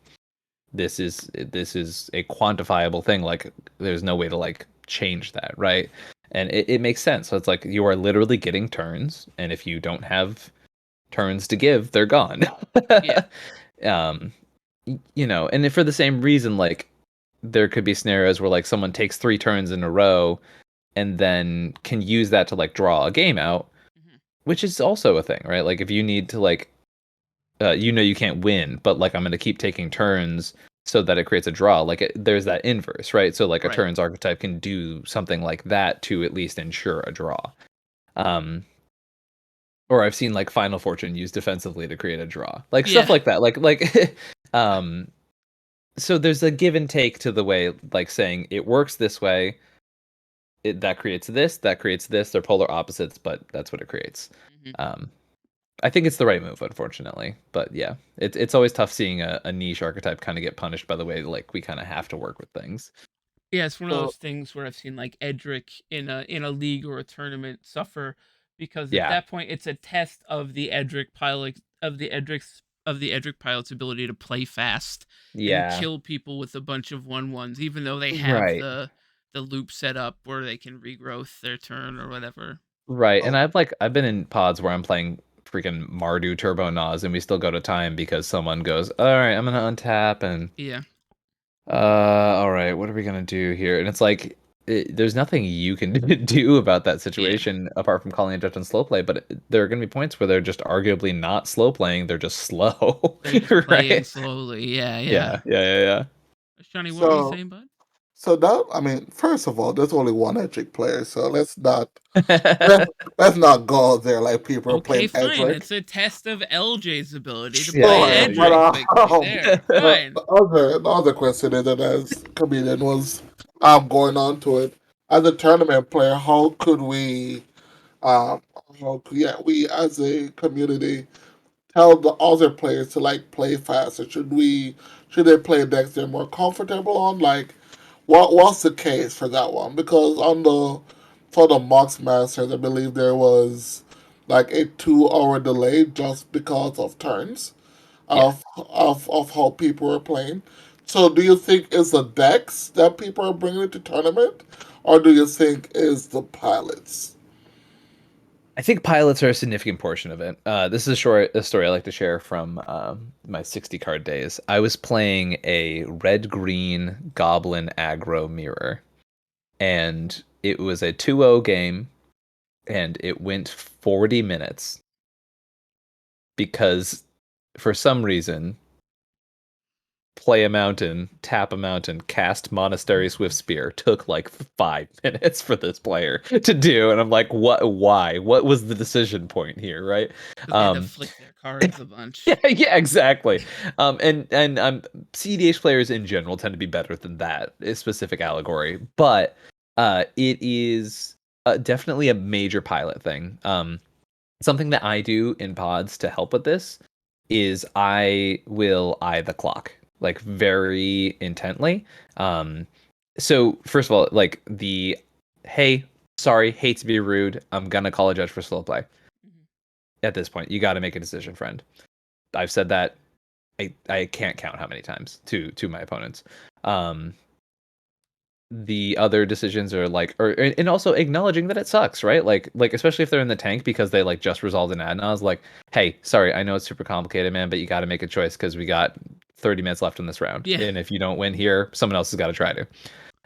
this is a quantifiable thing. Like there's no way to like change that, right? And it makes sense. So it's like you are literally getting turns, and if you don't have turns to give, they're gone. Yeah. um and for the same reason, like there could be scenarios where like someone takes 3 turns in a row and then can use that to like draw a game out, Mhm. which is also a thing, right? Like if you need to like you can't win, but like I'm going to keep taking turns so that it creates a draw. Like there's that inverse, right? So like a Right. turns archetype can do something like that to at least ensure a draw. um or I've seen like Final Fortune used defensively to create a draw, like stuff Yeah. like that, like um so there's a give and take to the way, like saying it works this way, that creates this, that creates this. They're polar opposites, but that's what it creates. Mhm. um I think it's the right move, unfortunately, but yeah, it's always tough seeing a niche archetype kind of get punished by the way like we kind of have to work with things. Yeah, it's one of So those things where I've seen like Edric in a league or a tournament suffer because at Yeah, that point it's a test of the Edric pilot of the Edric pilot's ability to play fast and yeah, kill people with a bunch of 1/1s, even though they have right. the loop set up where they can regrowth their turn or whatever. Right, and oh, I've been in pods where I'm playing freaking Mardu Turbo Nas, and we still go to time because someone goes, "All right, I'm gonna untap," and Yeah, all right, what are we gonna do here? And it's like there's nothing you can do about that yeah. situation apart from calling a judge on slow play. But there are gonna be points where they're just arguably not slow playing; they're just slow, They're just playing right? slowly. Yeah, yeah. Yeah, yeah, Johnny, what were you so saying, bud? so that I mean, first of all, there's only one Edric player, so yeah. let's, let's not go there like people are Okay, playing fine. Edric. It's a test of LJ's ability to Yeah, play Sure, but Edric quickly. There, fine. the other question is that as comedian was going on to it, as a tournament player, how could we yeah, we as a community tell the other players to like play faster? Should they play decks they're more comfortable on? Like what's the case for that one? Because on the for the Mox Masters, I believe there was like a 2 hour delay just because of turns Yeah. of how people are playing. So do you think it's the decks that people are bringing to tournament, or do you think it's the pilots? I think pilots are a significant portion of it. This is a story I like to share from my 60 card days. I was playing a red green goblin aggro mirror, and it was a 2-0 game, and it went 40 minutes because for some reason play a mountain, tap a mountain, cast Monastery Swift Spear took like 5 minutes for this player to do. And I'm like, what, why? What was the decision point here, right? Because they had to Um, flick their cards a yeah, bunch. yeah, exactly. And CDH players in general tend to be better than that specific allegory, but it is definitely a major pilot thing. Something that I do in pods to help with this is I will eye the clock like very intently. Um, so first of all, like the hey, sorry, hate to be rude, I'm gonna call a judge for slow play. Mhm. At this point, you got to make a decision, friend. I've said that I can't count how many times to my opponents. Um, the other decisions are like, or and also acknowledging that it sucks, right? Like especially if they're in the tank because they like just resolved an ad, and I was like, hey, sorry, I know it's super complicated, man, but you got to make a choice because we got 30 minutes left in this round, Yeah. and if you don't win here, someone else has got to try to.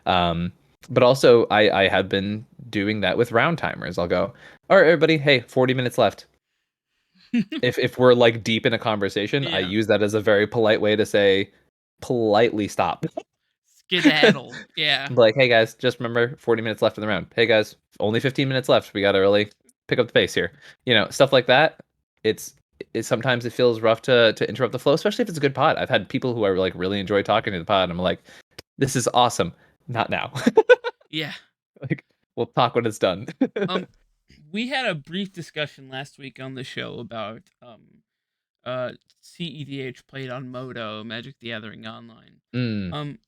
Um, but also I have been doing that with round timers. I'll go, all right, everybody, hey, 40 minutes left. If we're like deep in a conversation, I Yeah. use that as a very polite way to say, politely stop. Skedaddle. Yeah. Like, hey guys, just remember 40 minutes left in the round. Hey guys, only 15 minutes left. We gotta really pick up the pace here. Stuff like that. It's sometimes it feels rough to interrupt the flow, especially if it's a good pod. I've had people who I like really enjoy talking to the pod, and I'm like, this is awesome. Not now. Yeah. Like, we'll talk when it's done. Um, we had a brief discussion last week on the show about CEDH played on Modo, Magic the Gathering Online. Mm, Um,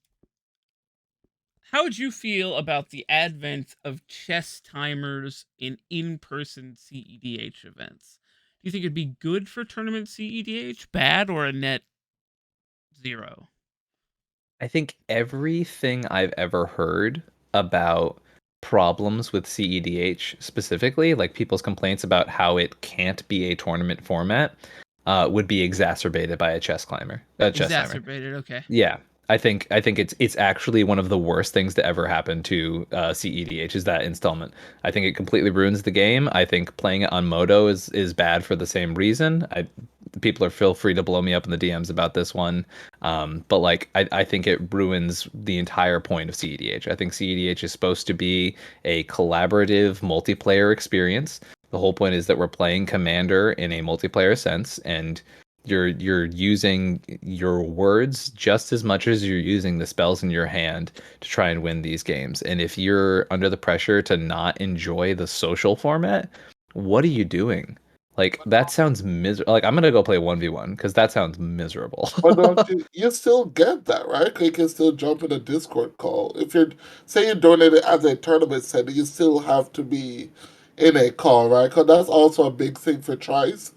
how would you feel about the advent of chess timers in person CEDH events? Do you think it'd be good for tournament CEDH, bad, or a net zero? I think everything I've ever heard about problems with CEDH specifically, like people's complaints about how it can't be a tournament format, would be exacerbated by a chess timer. Exacerbated, okay. Yeah, I think it's actually one of the worst things to ever happen to CEDH is that installment. I think it completely ruins the game. I think playing it on Modo is bad for the same reason. People are feel free to blow me up in the DMs about this one, but like I think it ruins the entire point of CEDH. I think CEDH is supposed to be a collaborative multiplayer experience. The whole point is that we're playing Commander in a multiplayer sense, and you're using your words just as much as you're using the spells in your hand to try and win these games. And if you're under the pressure to not enjoy the social format, what are you doing? Like that sounds miserable. Like I'm gonna go play 1v1 because that sounds miserable. But don't you still get that, right? You can still jump in a Discord call. If you're say you donate it as a tournament setting, you still have to be in a call, right? Because that's also a big thing for Trice,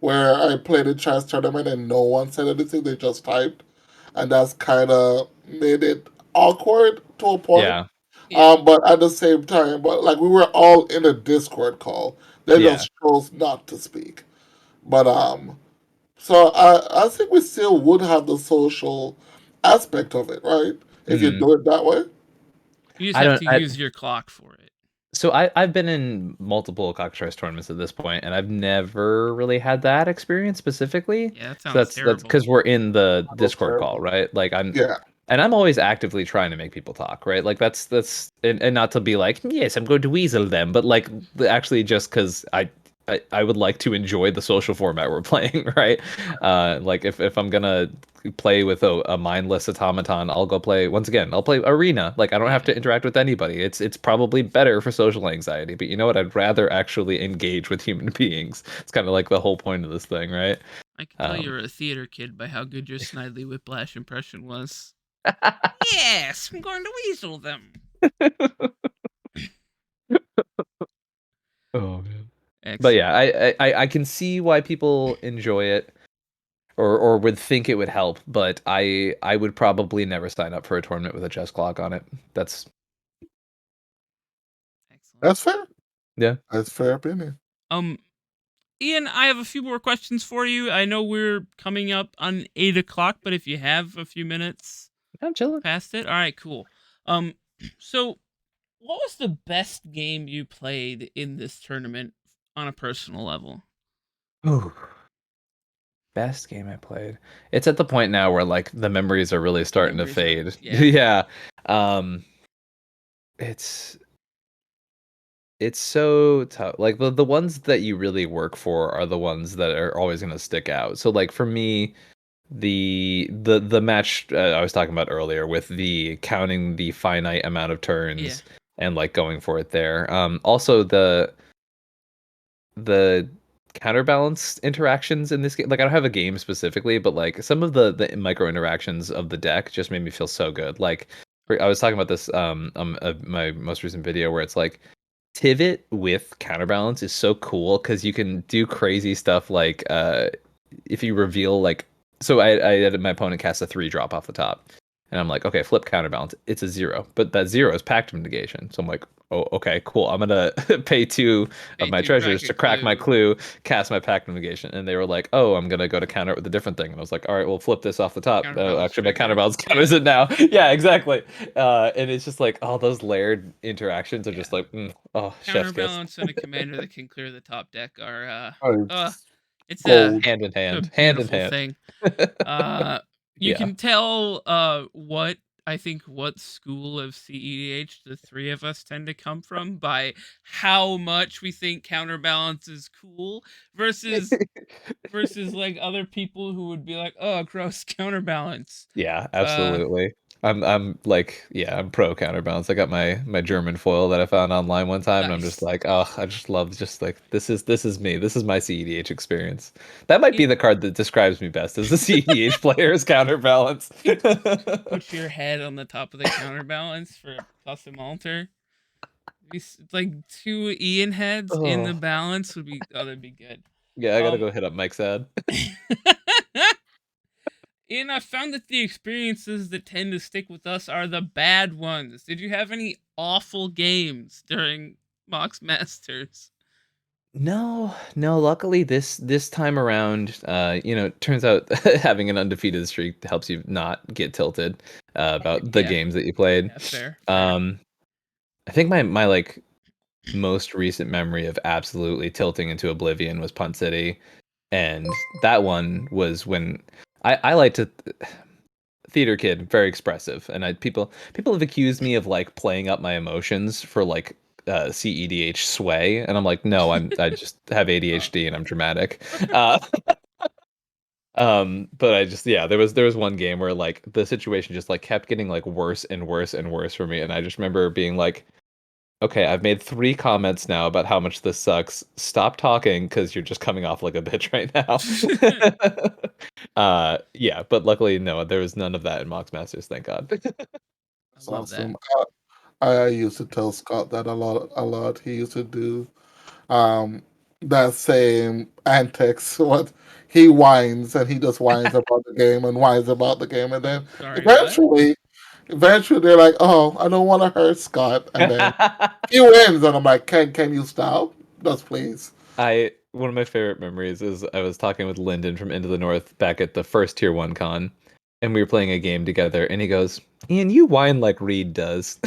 where I played a Trice tournament and no one said anything; they just typed, and that's kind of made it awkward to a point. Yeah, Yeah. But at the same time, but like we were all in a Discord call, they yeah. just chose not to speak. But so I think we still would have the social aspect of it, right? If you Mm. do it that way. You just I have don't. to use your clock for it. So I've been in multiple cockatrice tournaments at this point, and I've never really had that experience specifically. Yeah, that So sounds that's terrible. because we're in the That's Discord call, terrible. right? Like Yeah. I'm always actively trying to make people talk, right? Like that's and not to be like, yes, I'm going to weasel them, but like actually just because I would like to enjoy the social format we're playing, right? Like if I'm gonna play with a mindless automaton, I'll go play once again. I'll play arena. Like I don't have Yeah. to interact with anybody. It's probably better for social anxiety, but you know what? I'd rather actually engage with human beings. It's kind of like the whole point of this thing, right? I can tell you Um, were a theater kid by how good your Snidely Whiplash impression was. Yes, I'm going to weasel them. oh man. But yeah, Excellent. I can see why people enjoy it or would think it would help, but I would probably never sign up for a tournament with a chess clock on it. That's Excellent. That's fair. yeah. That's fair opinion. Um, Ian, I have a few more questions for you. I know we're coming up on 8 o'clock, but if you have a few minutes I'm chilling. past it, all right, cool. Um, so what was the best game you played in this tournament on a personal level? Ooh, best game I played. It's at the point now where like the memories are really The starting to memories are, fade. yeah. Yeah. Um it's it's so tough. Like the ones that you really work for are the ones that are always going to stick out. So like for me, the match I was talking about earlier with the counting the finite amount of Yeah. turns and like going for it there. Also the counterbalance interactions in this game, like I don't have a game specifically, but like some of the micro interactions of the deck just made me feel so good. Like I was talking about this my most recent video where it's like Tivit with counterbalance is so cool because you can do crazy stuff like if you reveal like So I had my opponent cast a 3-drop off the top. And I'm like, okay, flip counterbalance. It's a 0. But that 0 is Pactum negation. So I'm like, oh, okay, cool. I'm gonna pay 2 of Pay my to crack treasures a to crack my clue. clue, cast my Pactum negation. And they were like, oh, I'm gonna go to counter it with a different thing. And I was like, all right, well, flip this off the top. Oh, Counterbalance actually, my trigger. counterbalance Yeah. counters it now. Yeah, exactly. And it's just like all those layered interactions are Yeah. just like, oh, chef's kiss. Counterbalance and a commander that can clear the top deck are It's it's gold. Hand in a hand, hand in beautiful hand. thing. Uh you Yeah. can tell what I think what school of CEDH the three of us tend to come from by how much we think counterbalance is cool versus like other people who would be like, "Oh, gross counterbalance." Yeah, Uh absolutely. I'm like, yeah, I'm pro counterbalance. I got my German foil that I found online one time, and I'm just nice. like, oh, I just love just like this is me. This is my CEDH experience. That might be It the card that describes me best as a CEDH player is counterbalance. put your head on the top of the counterbalance for a custom altar. It's like two Ian heads in the Oh, balance would be that'd be good. yeah, I gotta Um go hit up Mike's ad. And I found that the experiences that tend to stick with us are the bad ones. Did you have any awful games during Mox Masters? No, no, luckily this time around, it turns out having an undefeated streak helps you not get tilted Alright, about the yeah. games that you played. Yeah, fair, fair. Um, I think my like most recent memory of absolutely tilting into oblivion was Punt City, and that one was when I like to theater kid, very expressive, and people have accused me of like playing up my emotions for like CEDH sway, and I'm like, no, I just have Oh. ADHD and I'm dramatic. Uh, but I just yeah, there was one game where like the situation just like kept getting like worse and worse and worse for me, and I just remember being like, okay, I've made 3 comments now about how much this sucks. Stop talking because you're just coming off like a bitch right now. Yeah, but luckily, no, there was none of that in Mox Masters, thank God. I That's love that. awesome. I used to tell Scott that a lot. A lot. He used to do um, that same antics. What he whines and he just whines about the game and whines about the game, and then Sorry, what? eventually, eventually they're like, "Oh, I don't want to hurt Scott," and then he wins, and I'm like, "Can you stop, just please?" I One of my favorite memories is I was talking with Lyndon from Into the North back at the first Tier 1 con, and we were playing a game together, and he goes, Ian, you whine like Reed does.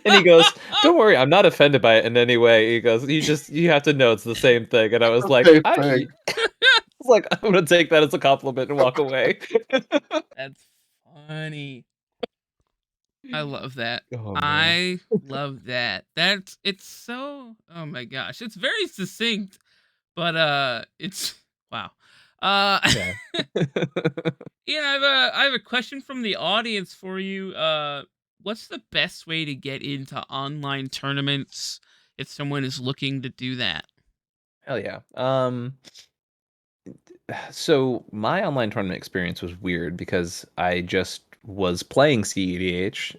And he goes, "Don't worry, I'm not offended by it in any way." He goes, you have to know it's the same thing." And I was like, Same thing. was like, I'm gonna take that as a compliment and walk away. That's funny. I love that. Oh man. I love that. That's it's so oh my gosh. It's very succinct, but it's wow. Uh Yeah. Ian, I have a question from the audience for you. What's the best way to get into online tournaments if someone is looking to do that? Hell yeah. So my online tournament experience was weird because I just was playing CEDH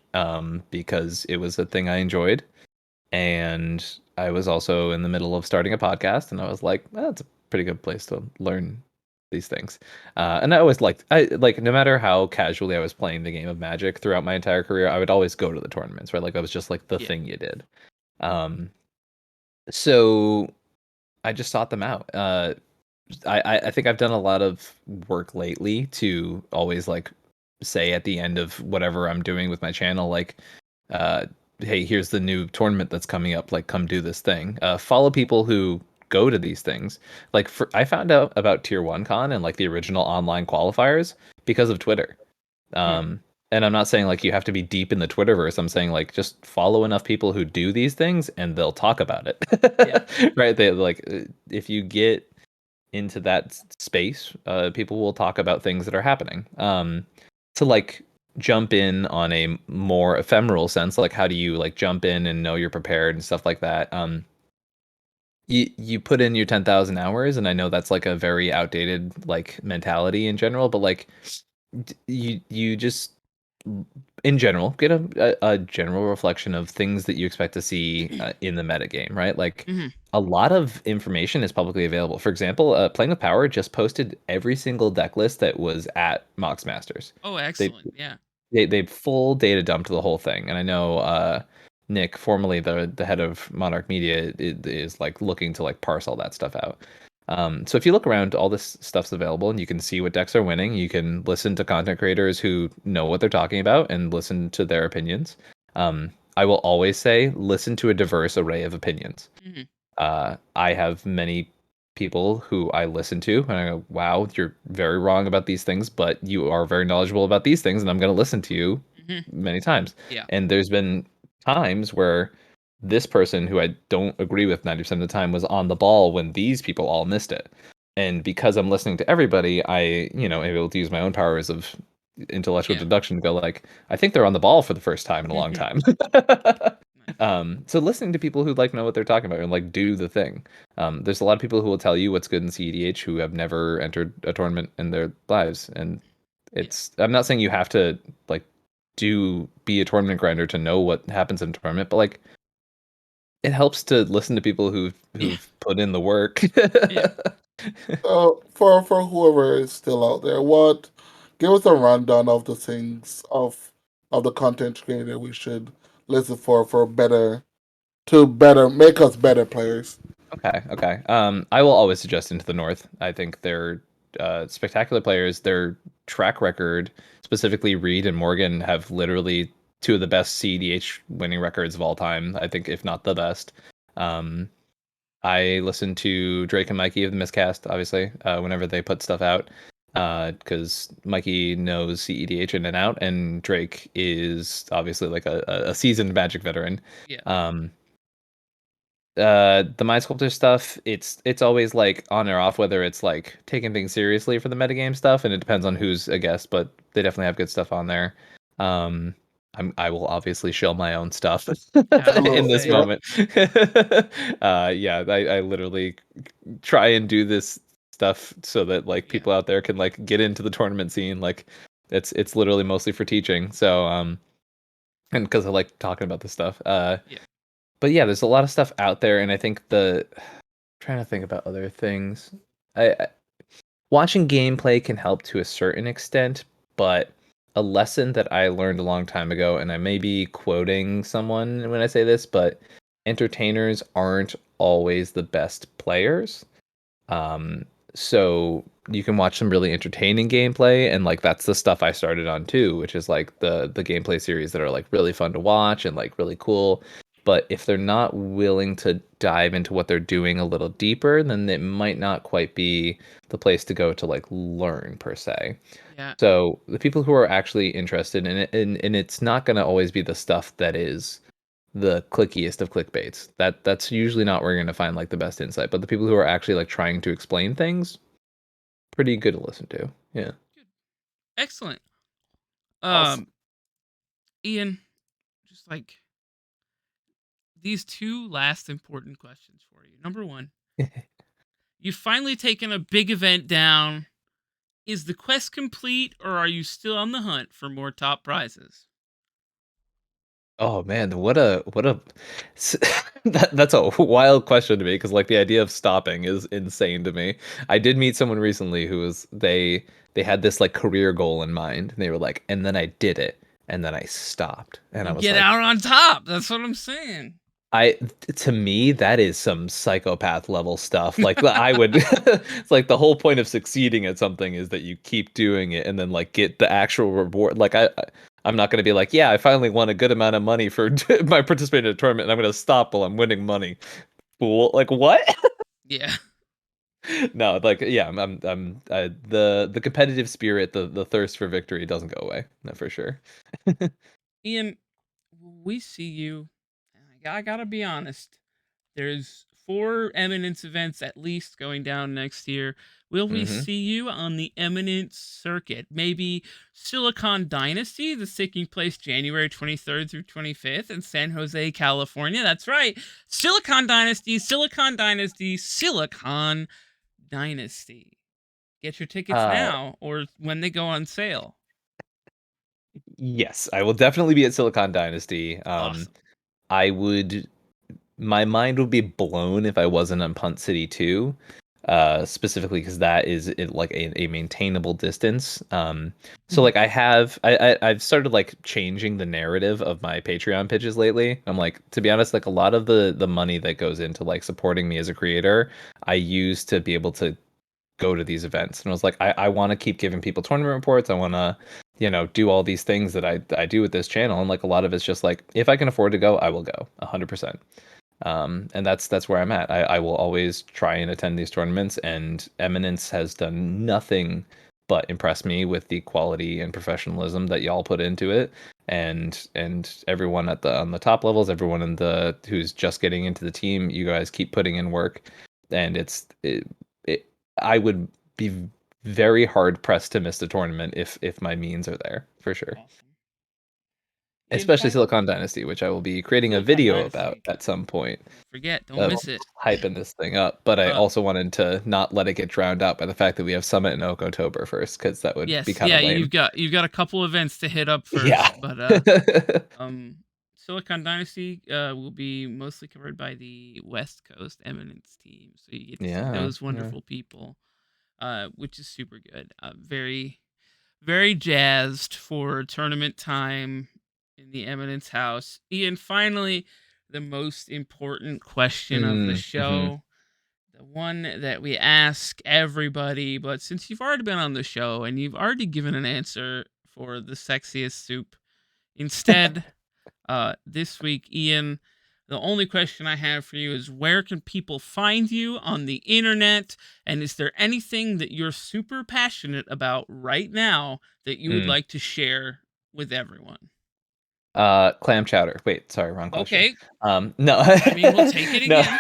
because it was a thing I enjoyed, and I was also in the middle of starting a podcast, and I was like, well, that's a pretty good place to learn these things. And I like no matter how casually I was playing the game of Magic throughout my entire career, I would always go to the tournaments, right? Like I was just like the Yeah. thing you did. Um, so I just sought them out. I think I've done a lot of work lately to always like say at the end of whatever I'm doing with my channel, like, uh, hey, here's the new tournament that's coming up. Like, come do this thing. Follow people who go to these things. Like, I found out about Tier 1 Con and like the original online qualifiers because of Twitter. Hmm. Um, and I'm not saying like you have to be deep in the Twitterverse. I'm saying like just follow enough people who do these things and they'll talk about Yeah. it. Right? They like if you get into that space, people will talk about things that are happening. To like jump in on a more ephemeral sense, like how do you like jump in and know you're prepared and stuff like that. You put in your 10,000 hours, and I know that's like a very outdated like mentality in general, but like you just in general, get a general reflection of things that you expect to see in the metagame, right? Like Hmm. a lot of information is publicly available. For example, Playing with Power just posted every single deck list that was at Mox Masters. Oh, They excellent. Yeah. they full data dumped the whole thing, and I know Nick, formerly the head of Monarch Media, is like looking to like parse all that stuff out. So if you look around, all this stuff's available, and you can see what decks are winning. You can listen to content creators who know what they're talking about and listen to their opinions. I will always say, listen to a diverse array of opinions. Hmm. I have many people who I listen to, and I go, "Wow, you're very wrong about these things, but you are very knowledgeable about these things, and I'm going to listen to you Hmm. many times." Yeah. And there's been times where this person who I don't agree with 90% of the time was on the ball when these people all missed it. And because I'm listening to everybody, I, am able to use my own powers of intellectual Yeah. deduction to go like, I think they're on the ball for the first time in a long Hmm. time. Nice. So listening to people who like know what they're talking about and like do the thing. There's a lot of people who will tell you what's good in CEDH who have never entered a tournament in their lives, and Yeah. I'm not saying you have to like be a tournament grinder to know what happens in a tournament, but like it helps to listen to people Yeah. who've put in the work. Yeah. For whoever is still out there, what give us a rundown of the things of the content creator we should listen for better make us better players. Okay. I will always suggest Into the North. I think they're spectacular players. Their track record, specifically Reed and Morgan, have literally two of the best CEDH winning records of all time. I think, if not the best. Um, I listen to Drake and Mikey of the Miscast, obviously, whenever they put stuff out, because Mikey knows CEDH in and out, and Drake is obviously like a seasoned Magic veteran. Yeah. Um, the Mind Sculptor stuff, it's always like on or off, whether it's like taking things seriously for the metagame stuff, and it depends on who's a guest, but they definitely have good stuff on there. Um, I will obviously show my own stuff Yeah. I was gonna in this Absolutely, say. yeah. moment. Yeah, I literally try and do this stuff so that like Yeah. people out there can like get into the tournament scene. Like it's literally mostly for teaching. So and because I like talking about this stuff. Yeah. But yeah, there's a lot of stuff out there, and I think trying to think about other things. I watching gameplay can help to a certain extent, but a lesson that I learned a long time ago, and I may be quoting someone when I say this, but entertainers aren't always the best players. Um, so you can watch some really entertaining gameplay, and like that's the stuff I started on too, which is like the gameplay series that are like really fun to watch and like really cool. But if they're not willing to dive into what they're doing a little deeper, then it might not quite be the place to go to like learn per se. Yeah. So the people who are actually interested in it, and it's not going to always be the stuff that is the clickiest of clickbaits. That's usually not where you're going to find like the best insight. But the people who are actually like trying to explain things, pretty good to listen to. Yeah. Good. Excellent. Awesome. Um, Ian, just like these two last important questions for you. Number one, you've finally taken a big event down. Is the quest complete, or are you still on the hunt for more top prizes? Oh man, s- that's a wild question to me because like the idea of stopping is insane to me. I did meet someone recently who was they had this like career goal in mind, and they were like, and then I did it, and then I stopped, and I You was get like, out on top. That's what I'm saying. I to me that is some psychopath level stuff. Like I would it's like the whole point of succeeding at something is that you keep doing it and then like get the actual reward. Like I'm not going to be like, yeah, I finally won a good amount of money for my participating in a tournament and I'm going to stop while I'm winning money. Fool. Like what? Yeah. No, like yeah, the competitive spirit, the thirst for victory doesn't go away. No, for sure. Ian, we see you. I gotta be honest. There's 4 Eminence events at least going down next year. Will we Hmm. see you on the Eminence circuit? Maybe Silicon Dynasty, that's taking place January 23rd through 25th in San Jose, California. That's right. Silicon Dynasty, Silicon Dynasty, Silicon Dynasty. Get your tickets Uh now or when they go on sale. Yes, I will definitely be at Silicon Dynasty. Awesome. I would my mind would be blown if I wasn't on Punt City 2, specifically because that is like a maintainable distance. So Mhm. like I've started like changing the narrative of my Patreon pitches lately. I'm like, to be honest, like a lot of the money that goes into like supporting me as a creator, I use to be able to go to these events. And I was like, I want to keep giving people tournament reports. I want to, do all these things that I do with this channel. And like a lot of it's just like, if I can afford to go, I will go 100%. And that's where I'm at. I will always try and attend these tournaments, and Eminence has done nothing but impress me with the quality and professionalism that y'all put into it. And everyone at the on the top levels, everyone in the who's just getting into the team, you guys keep putting in work, and it I would be very hard pressed to miss the tournament if my means are there for sure. Awesome. Ian, Especially Silicon Dynasty, which I will be creating a Silicon video about Dynasty. at some point Don't forget, don't of miss it. hyping this thing up. But I Uh, also wanted to not let it get drowned out by the fact that we have Summit in October first, because that would be yes, kind yeah, of lame. you've got a couple events to hit up Yeah. first, but um, Silicon Dynasty will be mostly covered by the West Coast Eminence team, so you get to see Yeah. those Yeah. wonderful people, which is super good. Very very jazzed for tournament time in the Eminence house. Ian, finally, the most important question of the Mm-hmm. show, the one that we ask everybody, but since you've already been on the show and you've already given an answer for the sexiest soup, instead, this week, Ian, the only question I have for you is where can people find you on the internet? And is there anything that you're super passionate about right now that you would Mm. like to share with everyone? Clam chowder. Wait, sorry, wrong question. Okay. No, I mean, we'll take it no, again.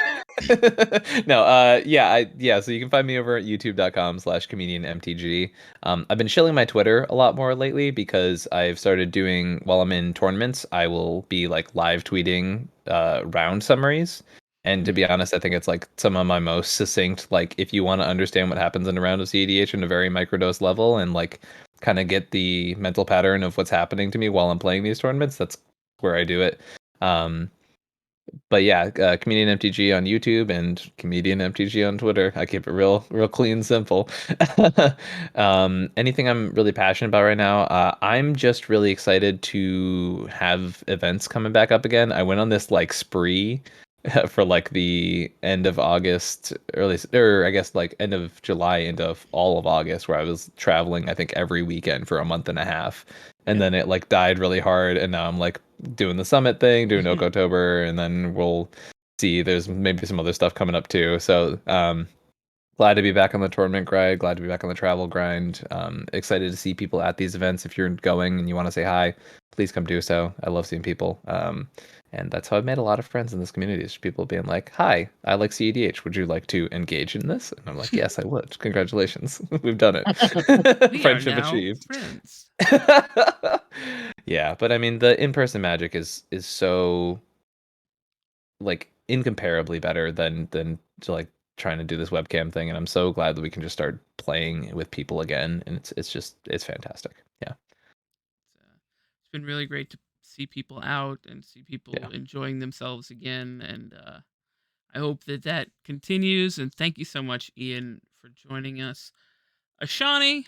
no. Yeah. So you can find me over at youtube.com/comedianmtg. I've been chilling my Twitter a lot more lately because I've started doing while I'm in tournaments. I will be like live tweeting round summaries. And to be Mhm. honest, I think it's like some of my most succinct. Like, if you want to understand what happens in a round of CEDH in a very microdose level, and like kind of get the mental pattern of what's happening to me while I'm playing these tournaments, that's where I do it. Um, but yeah, comedian MTG on YouTube and comedian MTG on Twitter. I keep it real clean, simple. Anything I'm really passionate about right now, I'm just really excited to have events coming back up again. I went on this like spree for like the end of August, or I guess like end of July into all of August, where I was traveling, I think every weekend for a month and a half. And Yep. then it like died really hard, and now I'm like doing the summit thing, doing October, and then we'll see. There's maybe some other stuff coming up too. So glad to be back on the tournament grind. Glad to be back on the travel grind. Excited to see people at these events. If you're going and you want to say hi, please come do so. I love seeing people. And that's how I've made a lot of friends in this community. Is people being like, "Hi, I like CEDH. Would you like to engage in this?" And I'm like, "Yes, I would. Congratulations, we've done it. We are Friendship now achieved." friends. Yeah, but I mean, the in-person magic is so like incomparably better than to like trying to do this webcam thing, and I'm so glad that we can just start playing with people again, and it's fantastic. Yeah. It's been really great to see people out and see people Yeah. enjoying themselves again. And I hope that that continues. And thank you so much, Ian, for joining us. Ashani,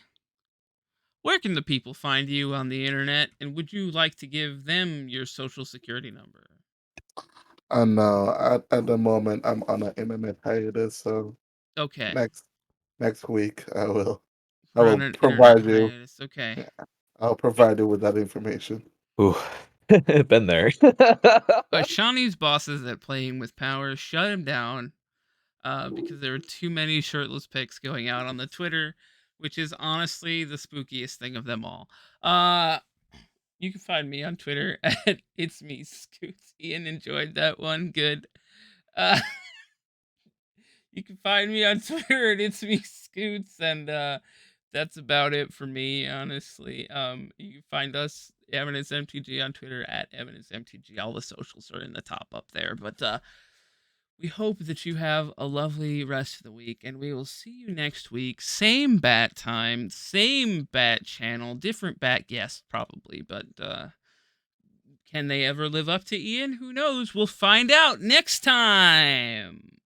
where can the people find you on the internet? And would you like to give them your social security number? And at the moment, I'm on an internet hiatus, so Okay. next next week I We're on will an internet provide you hiatus. Okay. yeah, I'll provide you with that information. Ooh. Been there. Ashani's bosses at Playing with Power shut him down because there were too many shirtless pics going out on the Twitter, which is honestly the spookiest thing of them all. Uh, you can find me on Twitter at it's me Scoots. Ian enjoyed that one. Good. Uh, you can find me on Twitter at it's me Scoots, and that's about it for me, honestly. You can find us Eminence MTG on Twitter at Eminence MTG. All the socials are in the top up there, but We hope that you have a lovely rest of the week, and we will see you next week. Same bat time, same bat channel, different bat guest probably, but can they ever live up to Ian? Who knows? We'll find out next time.